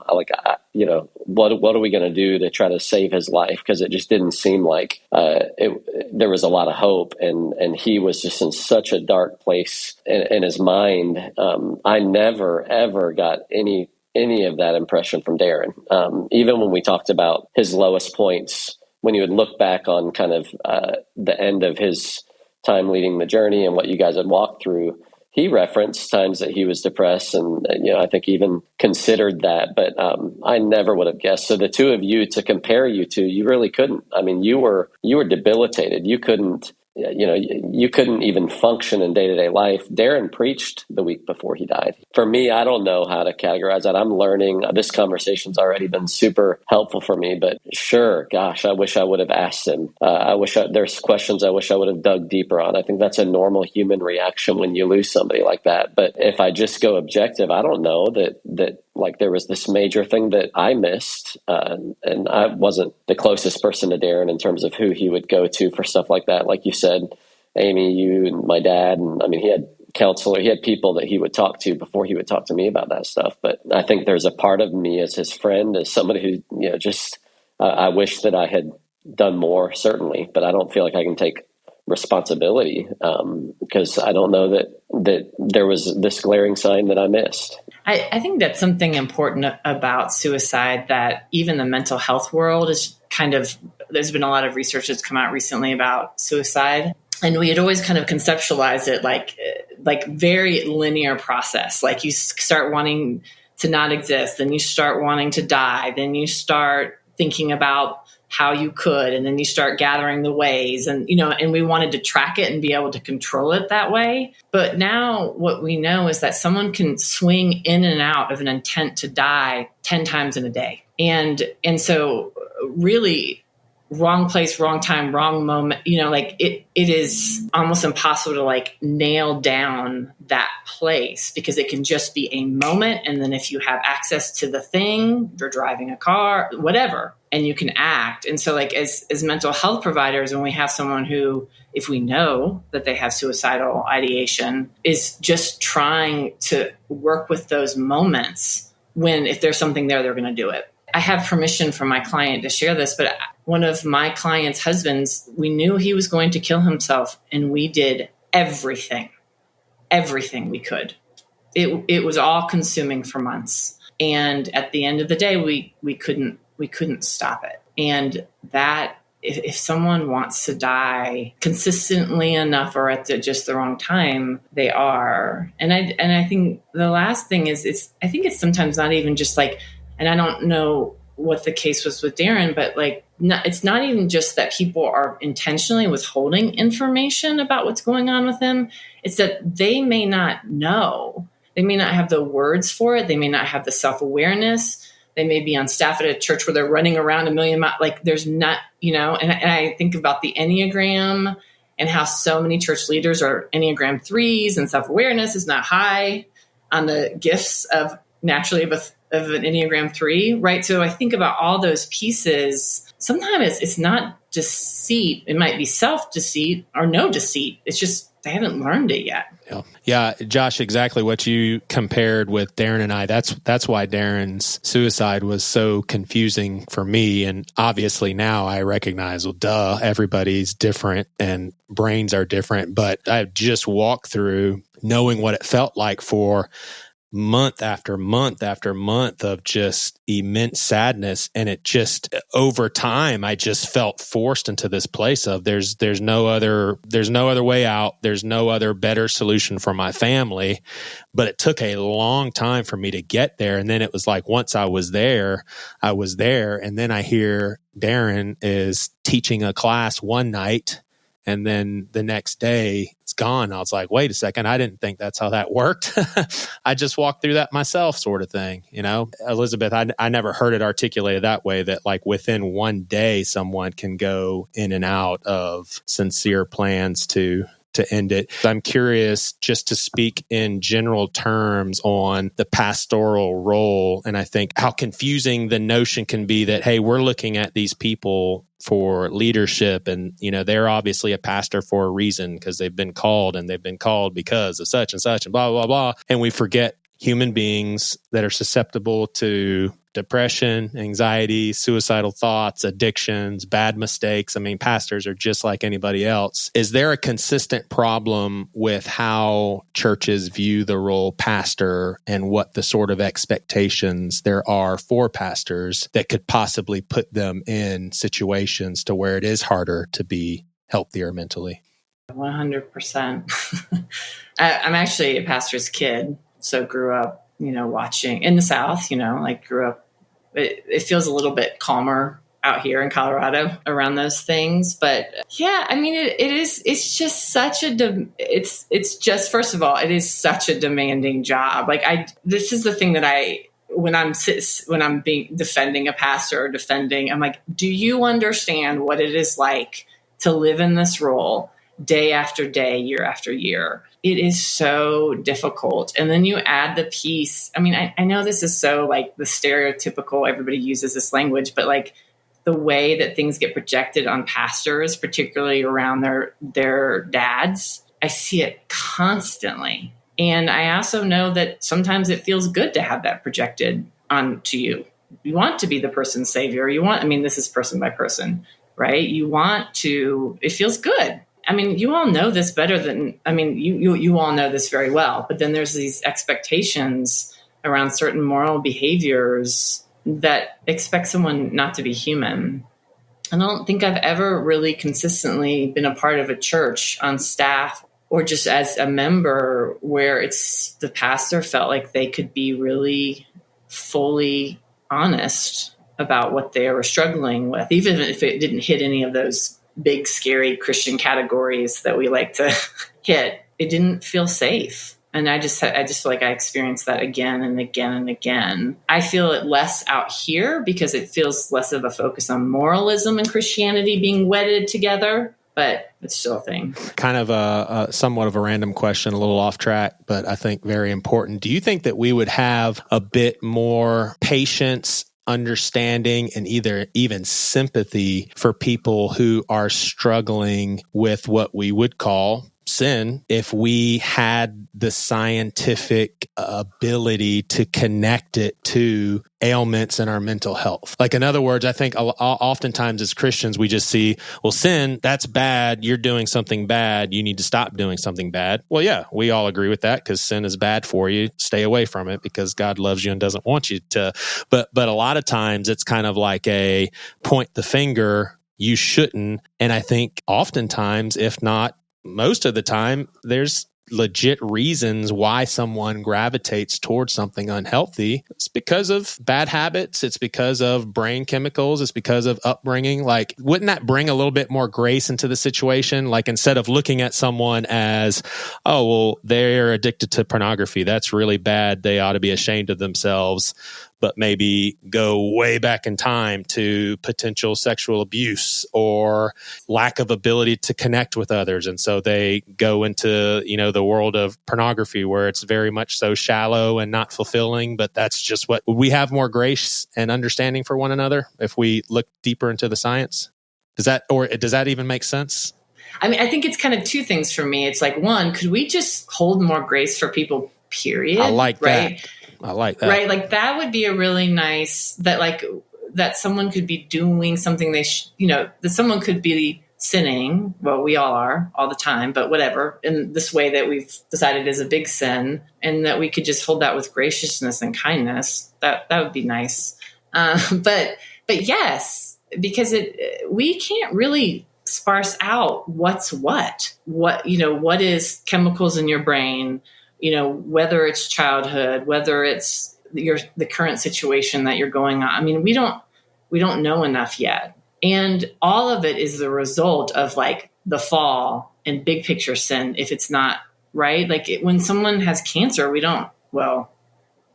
what are we going to do to try to save his life? Because it just didn't seem like there was a lot of hope, and he was just in such a dark place in his mind. I never ever got any of that impression from Darren. Even when we talked about his lowest points, when you would look back on kind of the end of his time leading the journey and what you guys had walked through, he referenced times that he was depressed, and I think even considered that, but I never would have guessed. So the two of you, to compare you two, you really couldn't. I mean, you were debilitated. You couldn't. You couldn't even function in day-to-day life. Darren preached the week before he died. For me, I don't know how to categorize that. I'm learning. This conversation's already been super helpful for me, but sure, gosh, I wish I would have asked him. There's questions I wish I would have dug deeper on. I think that's a normal human reaction when you lose somebody like that. But if I just go objective, I don't know that like there was this major thing that I missed, and I wasn't the closest person to Darren in terms of who he would go to for stuff like that. Like you said, Amy, you and my dad, and I mean, he had he had people that he would talk to before he would talk to me about that stuff. But I think there's a part of me as his friend, as somebody who, I wish that I had done more, certainly, but I don't feel like I can take responsibility because I don't know that there was this glaring sign that I missed. I think that's something important about suicide, that even the mental health world is there's been a lot of research that's come out recently about suicide. And we had always kind of conceptualized it like very linear process. Like you start wanting to not exist, then you start wanting to die, then you start thinking about how you could, and then you start gathering the ways, and we wanted to track it and be able to control it that way. But now what we know is that someone can swing in and out of an intent to die 10 times in a day. And so really wrong place, wrong time, wrong moment, it is almost impossible to nail down that place, because it can just be a moment. And then if you have access to the thing, you're driving a car, whatever, and you can act. And so like as mental health providers, when we have someone who, if we know that they have suicidal ideation, is just trying to work with those moments when if there's something there, they're going to do it. I have permission from my client to share this, but one of my client's husbands, we knew he was going to kill himself, and we did everything we could. It was all consuming for months. And at the end of the day, we couldn't stop it. And that if someone wants to die consistently enough or at just the wrong time, they are. And I think the last thing is I think it's sometimes not even just like, and I don't know what the case was with Darren, but like, it's not even just that people are intentionally withholding information about what's going on with them. It's that they may not know. They may not have the words for it. They may not have the self-awareness. They may be on staff at a church where they're running around a million miles. Like there's not, and I think about the Enneagram and how so many church leaders are Enneagram 3s, and self-awareness is not high on the gifts of naturally of an Enneagram 3, right? So I think about all those pieces. Sometimes it's not deceit. It might be self-deceit or no deceit. It's just they haven't learned it yet. Yeah, Josh, exactly what you compared with Darren and I. That's why Darren's suicide was so confusing for me. And obviously now I recognize, well, duh, everybody's different and brains are different. But I've just walked through knowing what it felt like for month after month after month of just immense sadness. And it just, over time, I just felt forced into this place of there's no other way out. There's no other better solution for my family. But it took a long time for me to get there. And then it was like, once I was there. And then I hear Darren is teaching a class one night, and then the next day it's gone. I was like, wait a second. I didn't think that's how that worked. I just walked through that myself, sort of thing. Elizabeth, I never heard it articulated that way, that like within one day, someone can go in and out of sincere plans to end it. I'm curious just to speak in general terms on the pastoral role. And I think how confusing the notion can be that, hey, we're looking at these people for leadership, and they're obviously a pastor for a reason because they've been called, and they've been called because of such and such and blah, blah, blah. And we forget human beings that are susceptible to depression, anxiety, suicidal thoughts, addictions, bad mistakes. I mean, pastors are just like anybody else. Is there a consistent problem with how churches view the role pastor and what the sort of expectations there are for pastors that could possibly put them in situations to where it is harder to be healthier mentally? 100%. I'm actually a pastor's kid, so grew up watching in the South, grew up, it feels a little bit calmer out here in Colorado around those things. But yeah, I mean, it's just such it's just, first of all, it is such a demanding job. This is the thing that when I'm defending a pastor or I'm like, do you understand what it is like to live in this role day after day, year after year? It is so difficult. And then you add the piece. I mean, I know this is so like the stereotypical, everybody uses this language, but like the way that things get projected on pastors, particularly around their dads, I see it constantly. And I also know that sometimes it feels good to have that projected onto you. You want to be the person's savior. This is person by person, right? It feels good. I mean, you all know this better than, you all know this very well, but then there's these expectations around certain moral behaviors that expect someone not to be human. I don't think I've ever really consistently been a part of a church on staff or just as a member where the pastor felt like they could be really fully honest about what they were struggling with, even if it didn't hit any of those big, scary Christian categories that we like to hit. It didn't feel safe. And I just feel like I experienced that again and again and again. I feel it less out here because it feels less of a focus on moralism and Christianity being wedded together, but it's still a thing. Kind of a somewhat of a random question, a little off track, but I think very important. Do you think that we would have a bit more patience, understanding and even sympathy for people who are struggling with what we would call sin if we had the scientific ability to connect it to ailments in our mental health. Like, in other words, I think oftentimes as Christians, we just see, well, sin, that's bad. You're doing something bad. You need to stop doing something bad. Well, yeah, we all agree with that because sin is bad for you. Stay away from it because God loves you and doesn't want you to. But a lot of times it's kind of like a point the finger, you shouldn't. And I think oftentimes, if not most of the time, there's legit reasons why someone gravitates towards something unhealthy. It's because of bad habits. It's because of brain chemicals. It's because of upbringing. Like, wouldn't that bring a little bit more grace into the situation? Like, instead of looking at someone as, oh, well, they're addicted to pornography. That's really bad. They ought to be ashamed of themselves. But maybe go way back in time to potential sexual abuse or lack of ability to connect with others. And so they go into, the world of pornography where it's very much so shallow and not fulfilling, but that's just what we have more grace and understanding for one another if we look deeper into the science. Does that even make sense? I mean, I think it's kind of two things for me. It's like, one, could we just hold more grace for people, period? I like right? that. I like that. Right. Like, that would be a really nice, that someone could be doing something that someone could be sinning. Well, we all are all the time, but whatever, in this way that we've decided is a big sin, and that we could just hold that with graciousness and kindness. That would be nice. But yes, because we can't really sparse out what's what is chemicals in your brain, whether it's childhood, whether it's the current situation that you're going on. I mean, we don't know enough yet. And all of it is the result of like the fall and big picture sin. If it's not right, like when someone has cancer, we don't, well,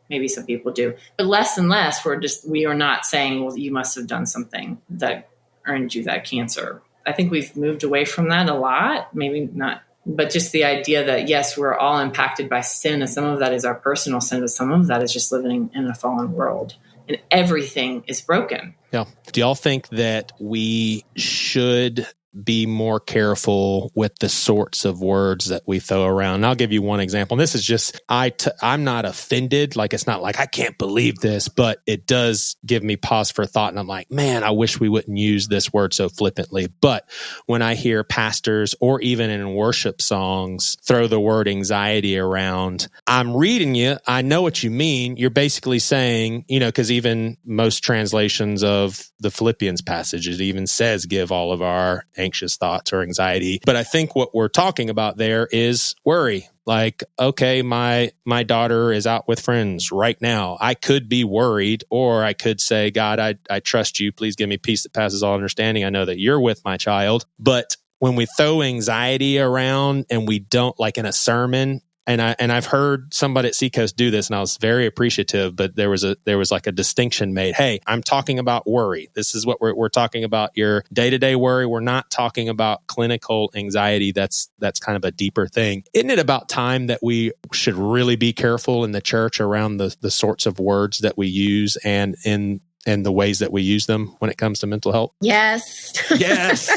maybe some people do, but less and less, we are not saying, well, you must have done something that earned you that cancer. I think we've moved away from that a lot, maybe not. But just the idea that, yes, we're all impacted by sin, and some of that is our personal sin, but some of that is just living in a fallen world, and everything is broken. Yeah. Do y'all think that we should be more careful with the sorts of words that we throw around? And I'll give you one example. And this is just, I'm not offended. Like, it's not like I can't believe this, but it does give me pause for thought. And I'm like, man, I wish we wouldn't use this word so flippantly. But when I hear pastors or even in worship songs throw the word anxiety around, I'm reading you. I know what you mean. You're basically saying, because even most translations of the Philippians passage, it even says, give all of our anxious thoughts or anxiety. But I think what we're talking about there is worry. Like, okay, my daughter is out with friends right now. I could be worried, or I could say, God, I trust you. Please give me peace that passes all understanding. I know that you're with my child. But when we throw anxiety around and we don't, like in a sermon, and I've heard somebody at Seacoast do this, and I was very appreciative, but there was like a distinction made. Hey, I'm talking about worry. This is what we're talking about, your day-to-day worry. We're not talking about clinical anxiety. That's kind of a deeper thing. Isn't it about time that we should really be careful in the church around the sorts of words that we use and in the ways that we use them when it comes to mental health? Yes. Yes.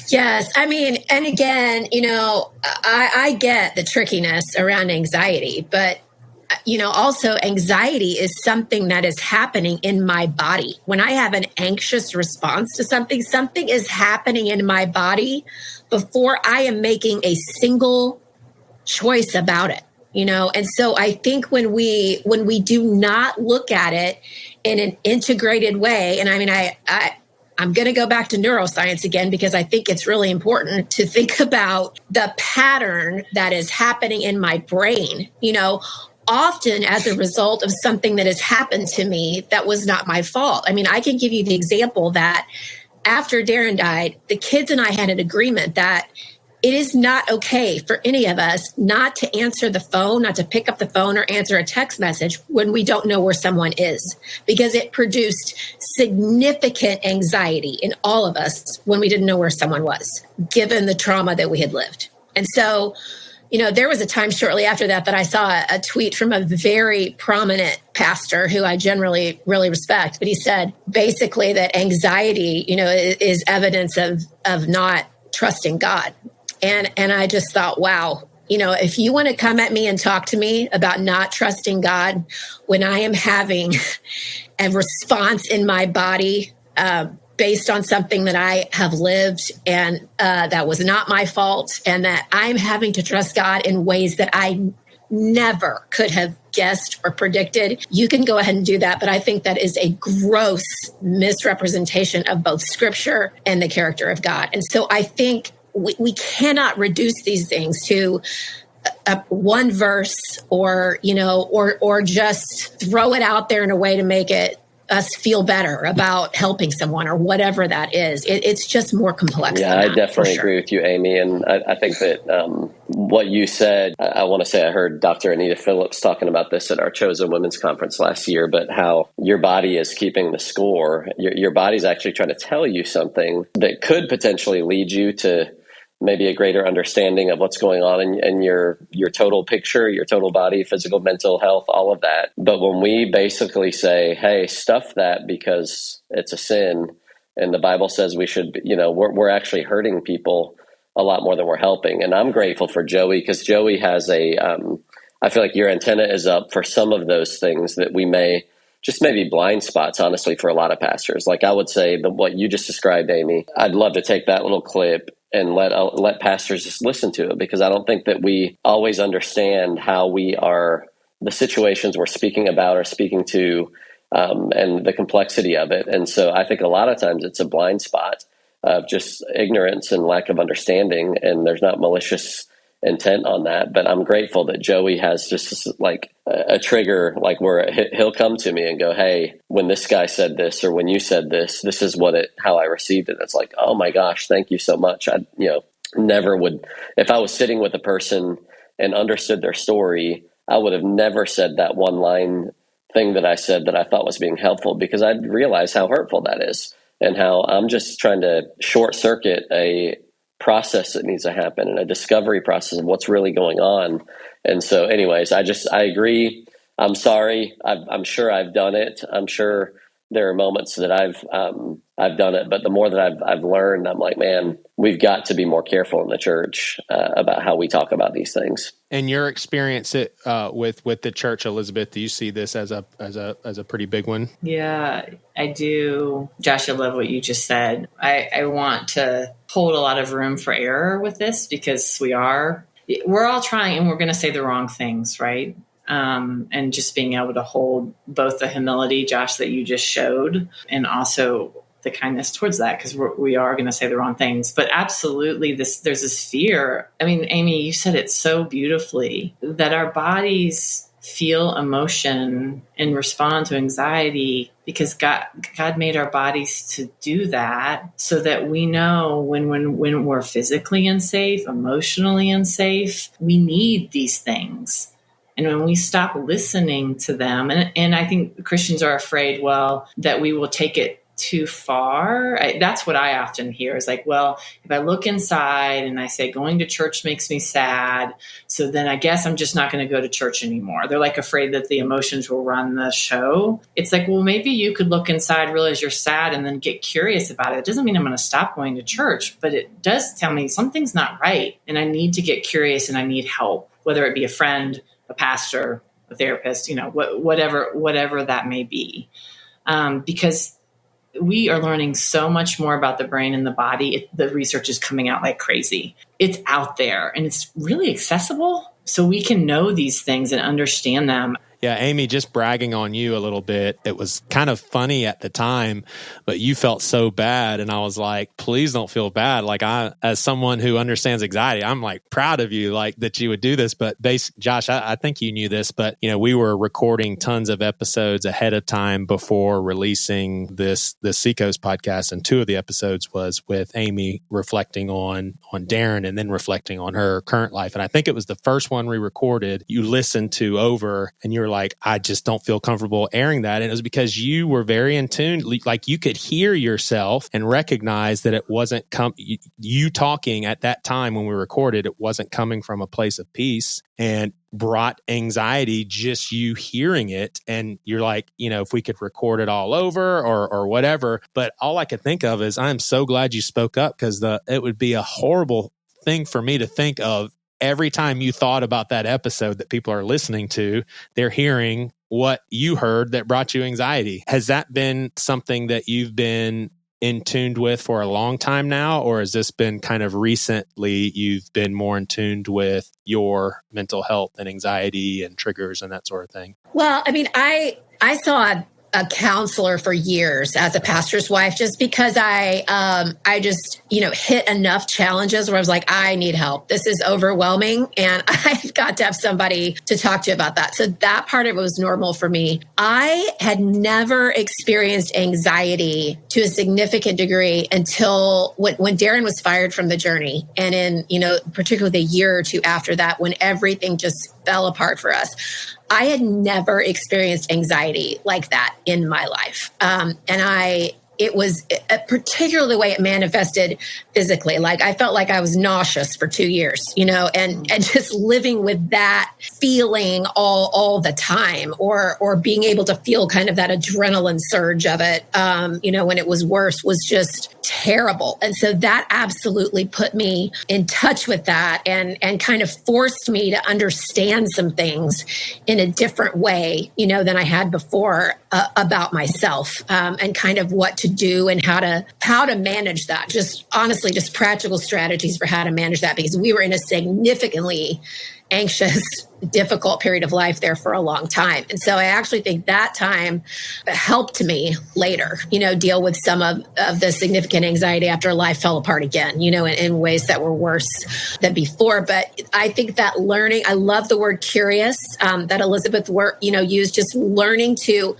Yes. I mean, and again, I get the trickiness around anxiety, but, also anxiety is something that is happening in my body. When I have an anxious response to something is happening in my body before I am making a single choice about it. And so I think when we do not look at it in an integrated way, and I mean, I'm going to go back to neuroscience again, because I think it's really important to think about the pattern that is happening in my brain, often as a result of something that has happened to me that was not my fault. I mean, I can give you the example that after Darren died, the kids and I had an agreement that it is not okay for any of us not to answer the phone, not to pick up the phone or answer a text message when we don't know where someone is, because it produced significant anxiety in all of us when we didn't know where someone was, given the trauma that we had lived. And so There was a time shortly after that I saw a tweet from a very prominent pastor who I generally really respect. But he said basically that anxiety, is evidence of not trusting God. And I just thought, wow, if you want to come at me and talk to me about not trusting God when I am having a response in my body based on something that I have lived and that was not my fault, and that I'm having to trust God in ways that I never could have guessed or predicted, you can go ahead and do that. But I think that is a gross misrepresentation of both Scripture and the character of God. And so I think we cannot reduce these things to one verse or just throw it out there in a way to make us feel better about helping someone or whatever that is. It's just more complex. Yeah, I definitely agree with you, Amy. And I think that what you said, I want to say I heard Dr. Anita Phillips talking about this at our Chosen Women's Conference last year, but how your body is keeping the score. Your body's actually trying to tell you something that could potentially lead you to maybe a greater understanding of what's going on in your total picture, your total body, physical, mental health, all of that. But when we basically say, hey, stuff that because it's a sin, and the Bible says we should, we're actually hurting people a lot more than we're helping. And I'm grateful for Joey, because Joey has I feel like your antenna is up for some of those things that we may just maybe blind spots, honestly, for a lot of pastors. Like I would say what you just described, Amy, I'd love to take that little clip and let pastors just listen to it, because I don't think that we always understand how the situations we're speaking about or speaking to, and the complexity of it. And so I think a lot of times it's a blind spot of just ignorance and lack of understanding, and there's not malicious intent on that. But I'm grateful that Joey has just like a trigger, like where he'll come to me and go, hey, when this guy said this, or when you said this, this is how I received it. It's like, oh my gosh, thank you so much. I never would, if I was sitting with a person and understood their story, I would have never said that one line thing that I said that I thought was being helpful, because I realized how hurtful that is, and how I'm just trying to short circuit a process that needs to happen, and a discovery process of what's really going on. And so anyways, I agree. I'm sorry. I'm sure I've done it. I'm sure there are moments that I've done it, but the more that I've learned, I'm like, man, we've got to be more careful in the church about how we talk about these things. And your experience with the church, Elizabeth, do you see this as a pretty big one? Yeah, I do. Josh, I love what you just said. I want to hold a lot of room for error with this, because we're all trying, and we're going to say the wrong things, right? And just being able to hold both the humility, Josh, that you just showed, and also the kindness towards that, because we are going to say the wrong things. But absolutely, there's this fear. I mean, Amy, you said it so beautifully, that our bodies feel emotion and respond to anxiety because God made our bodies to do that, so that we know when we're physically unsafe, emotionally unsafe, we need these things. And when we stop listening to them, and I think Christians are afraid, that we will take it too far. That's what I often hear is like, well, if I look inside and I say going to church makes me sad, so then I guess I'm just not going to go to church anymore. They're like afraid that the emotions will run the show. It's like, well, maybe you could look inside, realize you're sad, and then get curious about it. It doesn't mean I'm going to stop going to church, but it does tell me something's not right, and I need to get curious and I need help, whether it be a friend, a pastor, a therapist, whatever that may be. Because we are learning so much more about the brain and the body. The research is coming out like crazy. It's out there and it's really accessible, so we can know these things and understand them. Yeah, Amy, just bragging on you a little bit. It was kind of funny at the time, but you felt so bad. And I was like, please don't feel bad. Like as someone who understands anxiety, I'm like proud of you, like that you would do this. But Josh, I think you knew this, but we were recording tons of episodes ahead of time before releasing the Seacoast podcast. And 2 of the episodes was with Amy reflecting on Darren and then reflecting on her current life. And I think it was the first one we recorded, you listened to over and you were were like, I just don't feel comfortable airing that. And it was because you were very in tune, like you could hear yourself and recognize that it wasn't you talking at that time when we recorded, it wasn't coming from a place of peace, and brought anxiety, just you hearing it. And you're like, if we could record it all over or whatever. But all I could think of is, I'm so glad you spoke up, because it would be a horrible thing for me to think of. Every time you thought about that episode that people are listening to, they're hearing what you heard that brought you anxiety. Has that been something that you've been in tuned with for a long time now, or has this been kind of recently you've been more in tuned with your mental health and anxiety and triggers and that sort of thing? Well, I mean, I saw a counselor for years as a pastor's wife, just because I just, hit enough challenges where I was like, I need help. This is overwhelming, and I've got to have somebody to talk to about that. So that part of it was normal for me. I had never experienced anxiety to a significant degree until when Darren was fired from the Journey. And in, particularly the year or two after that, when everything just fell apart for us. I had never experienced anxiety like that in my life. It was particularly the way it manifested physically. Like, I felt like I was nauseous for 2 years, and just living with that feeling all the time, or being able to feel kind of that adrenaline surge of it, when it was worse, was just terrible. And so that absolutely put me in touch with that, and kind of forced me to understand some things in a different way, than I had before about myself, and kind of what to do and how to manage that. Just honestly, just practical strategies for how to manage that, because we were in a significantly anxious, difficult period of life there for a long time. And so I actually think that time helped me later, deal with some of the significant anxiety after life fell apart again, in ways that were worse than before. But I think that learning, I love the word curious, that Elizabeth used, just learning to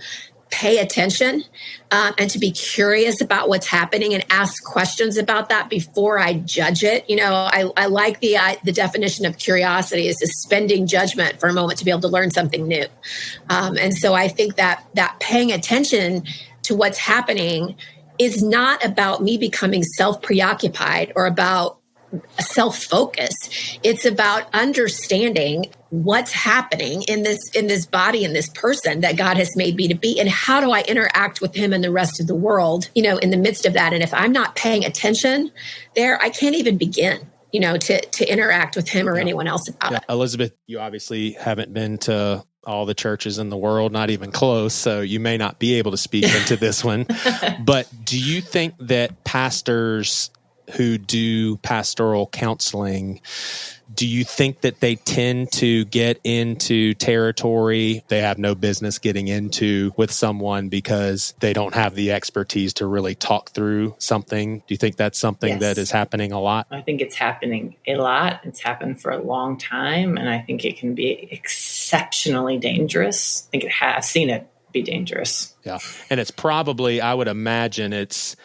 pay attention, and to be curious about what's happening and ask questions about that before I judge it. I like the definition of curiosity is suspending judgment for a moment to be able to learn something new. And so I think that paying attention to what's happening is not about me becoming self-preoccupied or about self-focus. It's about understanding what's happening in this body, in this person that God has made me to be, and how do I interact with him and the rest of the world, in the midst of that. And if I'm not paying attention there, I can't even begin, to interact with him or anyone else about it. Elizabeth, you obviously haven't been to all the churches in the world, not even close, so you may not be able to speak into this one. But do you think that pastors who do pastoral counseling, do you think that they tend to get into territory they have no business getting into with someone because they don't have the expertise to really talk through something? Do you think that's something that is happening a lot? I think it's happening a lot. It's happened for a long time, and I think it can be exceptionally dangerous. I think I've seen it be dangerous. Yeah. And it's probably, I would imagine it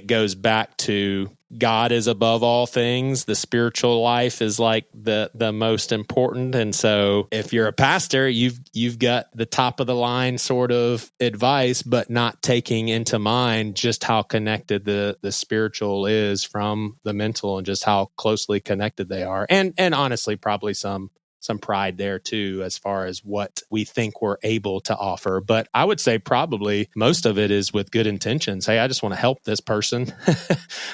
goes back to God is above all things. The spiritual life is like the most important. And so if you're a pastor, you've got the top of the line sort of advice, but not taking into mind just how connected the spiritual is from the mental, and just how closely connected they are. And honestly, probably some pride there too, as far as what we think we're able to offer. But I would say probably most of it is with good intentions. Hey, I just want to help this person.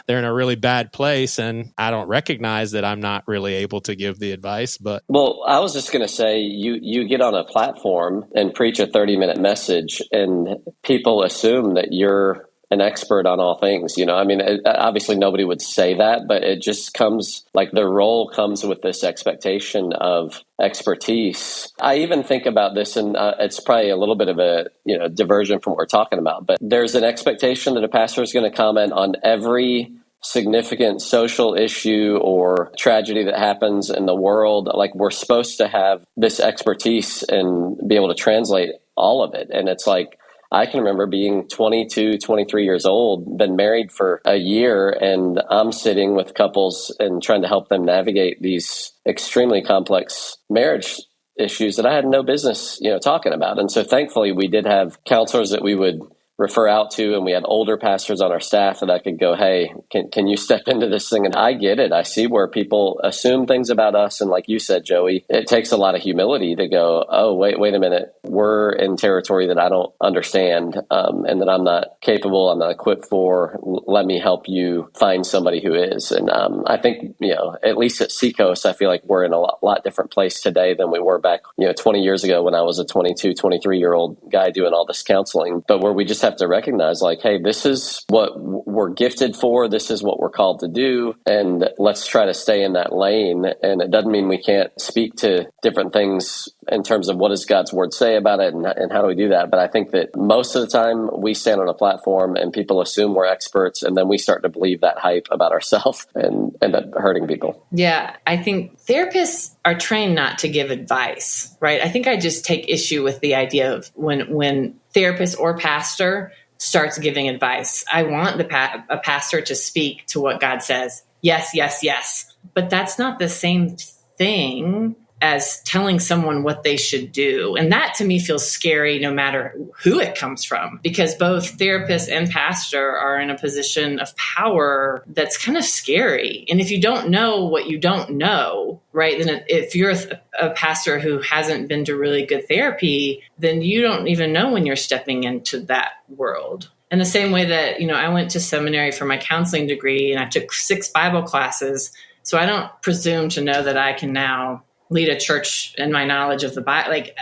They're in a really bad place, and I don't recognize that I'm not really able to give the advice. But well, I was just going to say, you get on a platform and preach a 30-minute message, and people assume that you're an expert on all things. Obviously nobody would say that, but it just comes, like, the role comes with this expectation of expertise. I even think about this, and it's probably a little bit of a diversion from what we're talking about, but there's an expectation that a pastor is going to comment on every significant social issue or tragedy that happens in the world. Like, we're supposed to have this expertise and be able to translate all of it. And it's like, I can remember being 22, 23 years old, been married for a year, and I'm sitting with couples and trying to help them navigate these extremely complex marriage issues that I had no business, talking about. And so thankfully we did have counselors that we would refer out to, and we had older pastors on our staff that I could go, hey, can you step into this thing? And I get it. I see where people assume things about us. And like you said, Joey, it takes a lot of humility to go, oh, wait a minute. We're in territory that I don't understand, and that I'm not capable, I'm not equipped for. Let me help you find somebody who is. And I think, at least at Seacoast, I feel like we're in a lot different place today than we were back, 20 years ago when I was a 22, 23-year-old guy doing all this counseling, but where we just have to recognize, like, hey, this is what we're gifted for. This is what we're called to do. And let's try to stay in that lane. And it doesn't mean we can't speak to different things in terms of what does God's word say about it and how do we do that. But I think that most of the time we stand on a platform and people assume we're experts, and then we start to believe that hype about ourselves and end up hurting people. Yeah, I think therapists are trained not to give advice, right? I think I just take issue with the idea of when therapist or pastor starts giving advice. I want a pastor to speak to what God says. Yes, yes, yes. But that's not the same thing as telling someone what they should do. And that to me feels scary no matter who it comes from, because both therapist and pastor are in a position of power that's kind of scary. And if you don't know what you don't know, right, then if you're a pastor who hasn't been to really good therapy, then you don't even know when you're stepping into that world. In the same way that, I went to seminary for my counseling degree and I took 6 Bible classes. So I don't presume to know that I can now lead a church in my knowledge of the Bible. Like,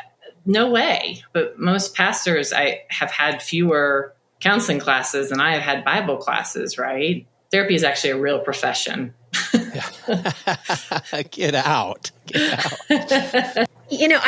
no way. But most pastors, I have had fewer counseling classes than I have had Bible classes, right? Therapy is actually a real profession. Get out. I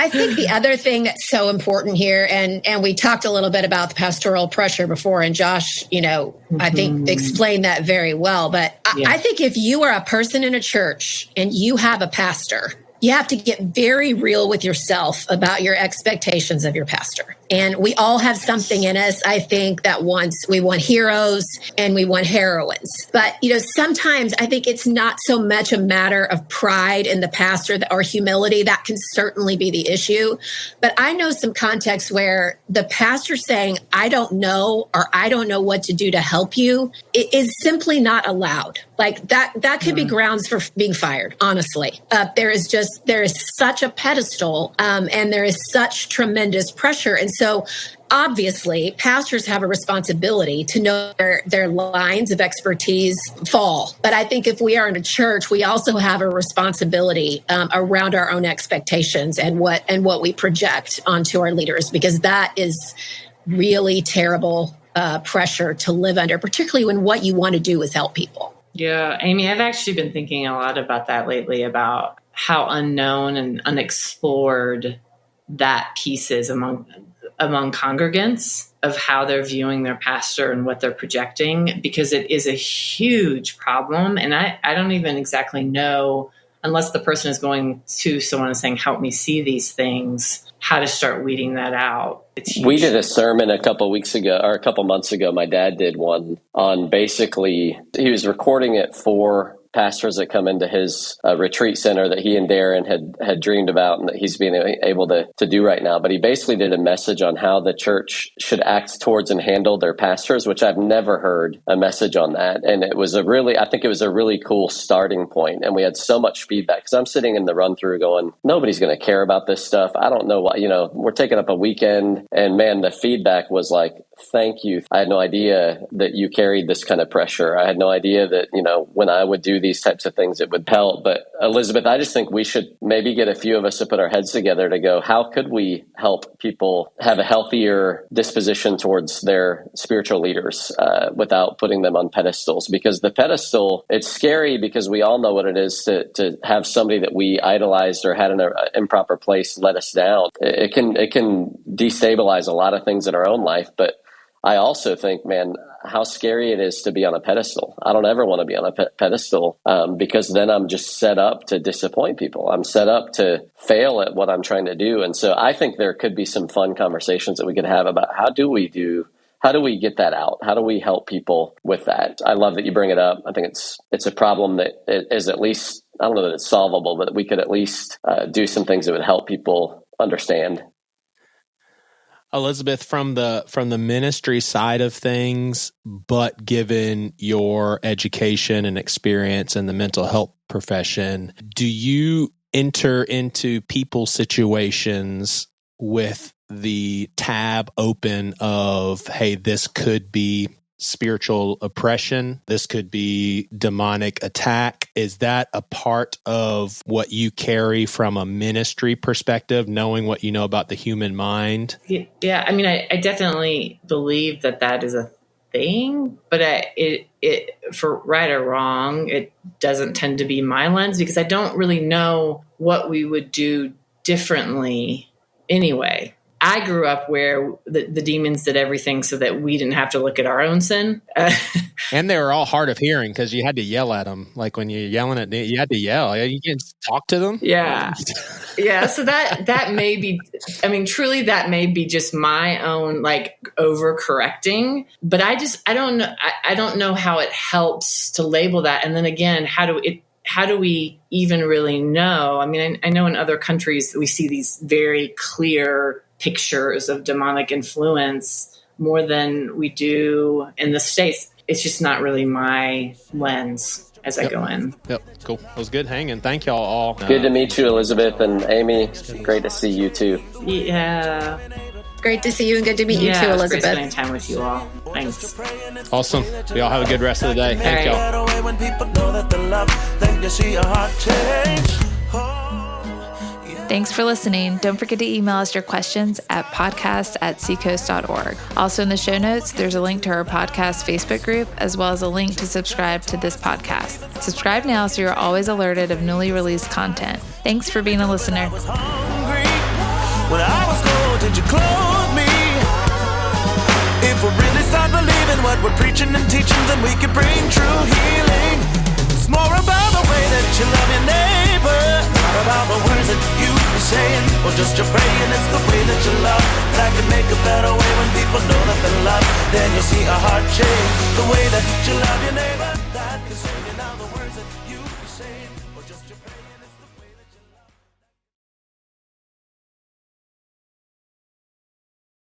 think the other thing that's so important here, and we talked a little bit about the pastoral pressure before, and Josh, I think explained that very well. But I think if you are a person in a church and you have a pastor, you have to get very real with yourself about your expectations of your pastor. And we all have something in us, I think, that we want heroes and we want heroines. But, sometimes I think it's not so much a matter of pride in the pastor or humility. That can certainly be the issue. But I know some contexts where the pastor saying, I don't know, or I don't know what to do to help you, it is simply not allowed. Like that could be grounds for being fired, honestly. There is such a pedestal and there is such tremendous pressure. And so obviously pastors have a responsibility to know where their lines of expertise fall. But I think if we are in a church, we also have a responsibility around our own expectations and what we project onto our leaders, because that is really terrible pressure to live under, particularly when what you want to do is help people. Yeah, Amy, I've actually been thinking a lot about that lately, about how unknown and unexplored that piece is among congregants of how they're viewing their pastor and what they're projecting, because it is a huge problem. And I don't even exactly know, unless the person is going to someone and saying, help me see these things, how to start weeding that out. It's huge. We did a sermon a couple months ago. My dad did one on basically, he was recording it for pastors that come into his retreat center that he and Darren had dreamed about and that he's being able to do right now. But he basically did a message on how the church should act towards and handle their pastors, which I've never heard a message on that. And I think it was a really cool starting point. And we had so much feedback, because I'm sitting in the run through going, nobody's going to care about this stuff. I don't know why, we're taking up a weekend, and man, the feedback was like, thank you. I had no idea that you carried this kind of pressure. I had no idea that, when I would do these types of things, it would help. But Elizabeth, I just think we should maybe get a few of us to put our heads together to go, how could we help people have a healthier disposition towards their spiritual leaders without putting them on pedestals? Because the pedestal, it's scary, because we all know what it is to have somebody that we idolized or had in an improper place let us down. It can destabilize a lot of things in our own life. But I also think, man, how scary it is to be on a pedestal. I don't ever want to be on a pedestal because then I'm just set up to disappoint people. I'm set up to fail at what I'm trying to do. And so I think there could be some fun conversations that we could have about how do we get that out? How do we help people with that? I love that you bring it up. I think it's a problem that is at least I don't know that it's solvable, but we could at least do some things that would help people understand. Elizabeth, from the ministry side of things, but given your education and experience in the mental health profession, do you enter into people's situations with the tab open of, hey, this could be spiritual oppression, this could be demonic attack? Is that a part of what you carry from a ministry perspective, knowing what you know about the human mind? Yeah, I mean, I definitely believe that is a thing, but it for right or wrong, it doesn't tend to be my lens, because I don't really know what we would do differently anyway. I grew up where the demons did everything so that we didn't have to look at our own sin. And they were all hard of hearing because you had to yell at them. Like when you're yelling at them, you had to yell. You can't talk to them. Yeah. Yeah. So that may be, I mean, truly that may be just my own like overcorrecting, but I don't know. I don't know how it helps to label that. And then again, how do we even really know? I mean, I know in other countries we see these very clear pictures of demonic influence more than we do in the States. It's just not really my lens as I go in. Yep. Cool. It was good hanging. Thank y'all all. Good to meet you, Elizabeth and Amy. Great to see you too. Yeah. Great to see you and good to meet you too, Elizabeth. Great spending time with you all. Thanks. Awesome. Y'all have a good rest of the day. Thank y'all. When people know that they love, then you see a heart change. Thanks for listening. Don't forget to email us your questions at podcast@seacoast.org. Also in the show notes, there's a link to our podcast Facebook group, as well as a link to subscribe to this podcast. Subscribe now so you're always alerted of newly released content. Thanks for being a listener. When I was cold, did you clothe me? If we really start believing what we're preaching and teaching, then we can bring true healing. It's more about the way that you love your neighbor, not about the words that you be saying, or just your praying. It's the way that you love that can make a better way. When people know that they love, then you'll see a heart change. The way that you love your neighbor.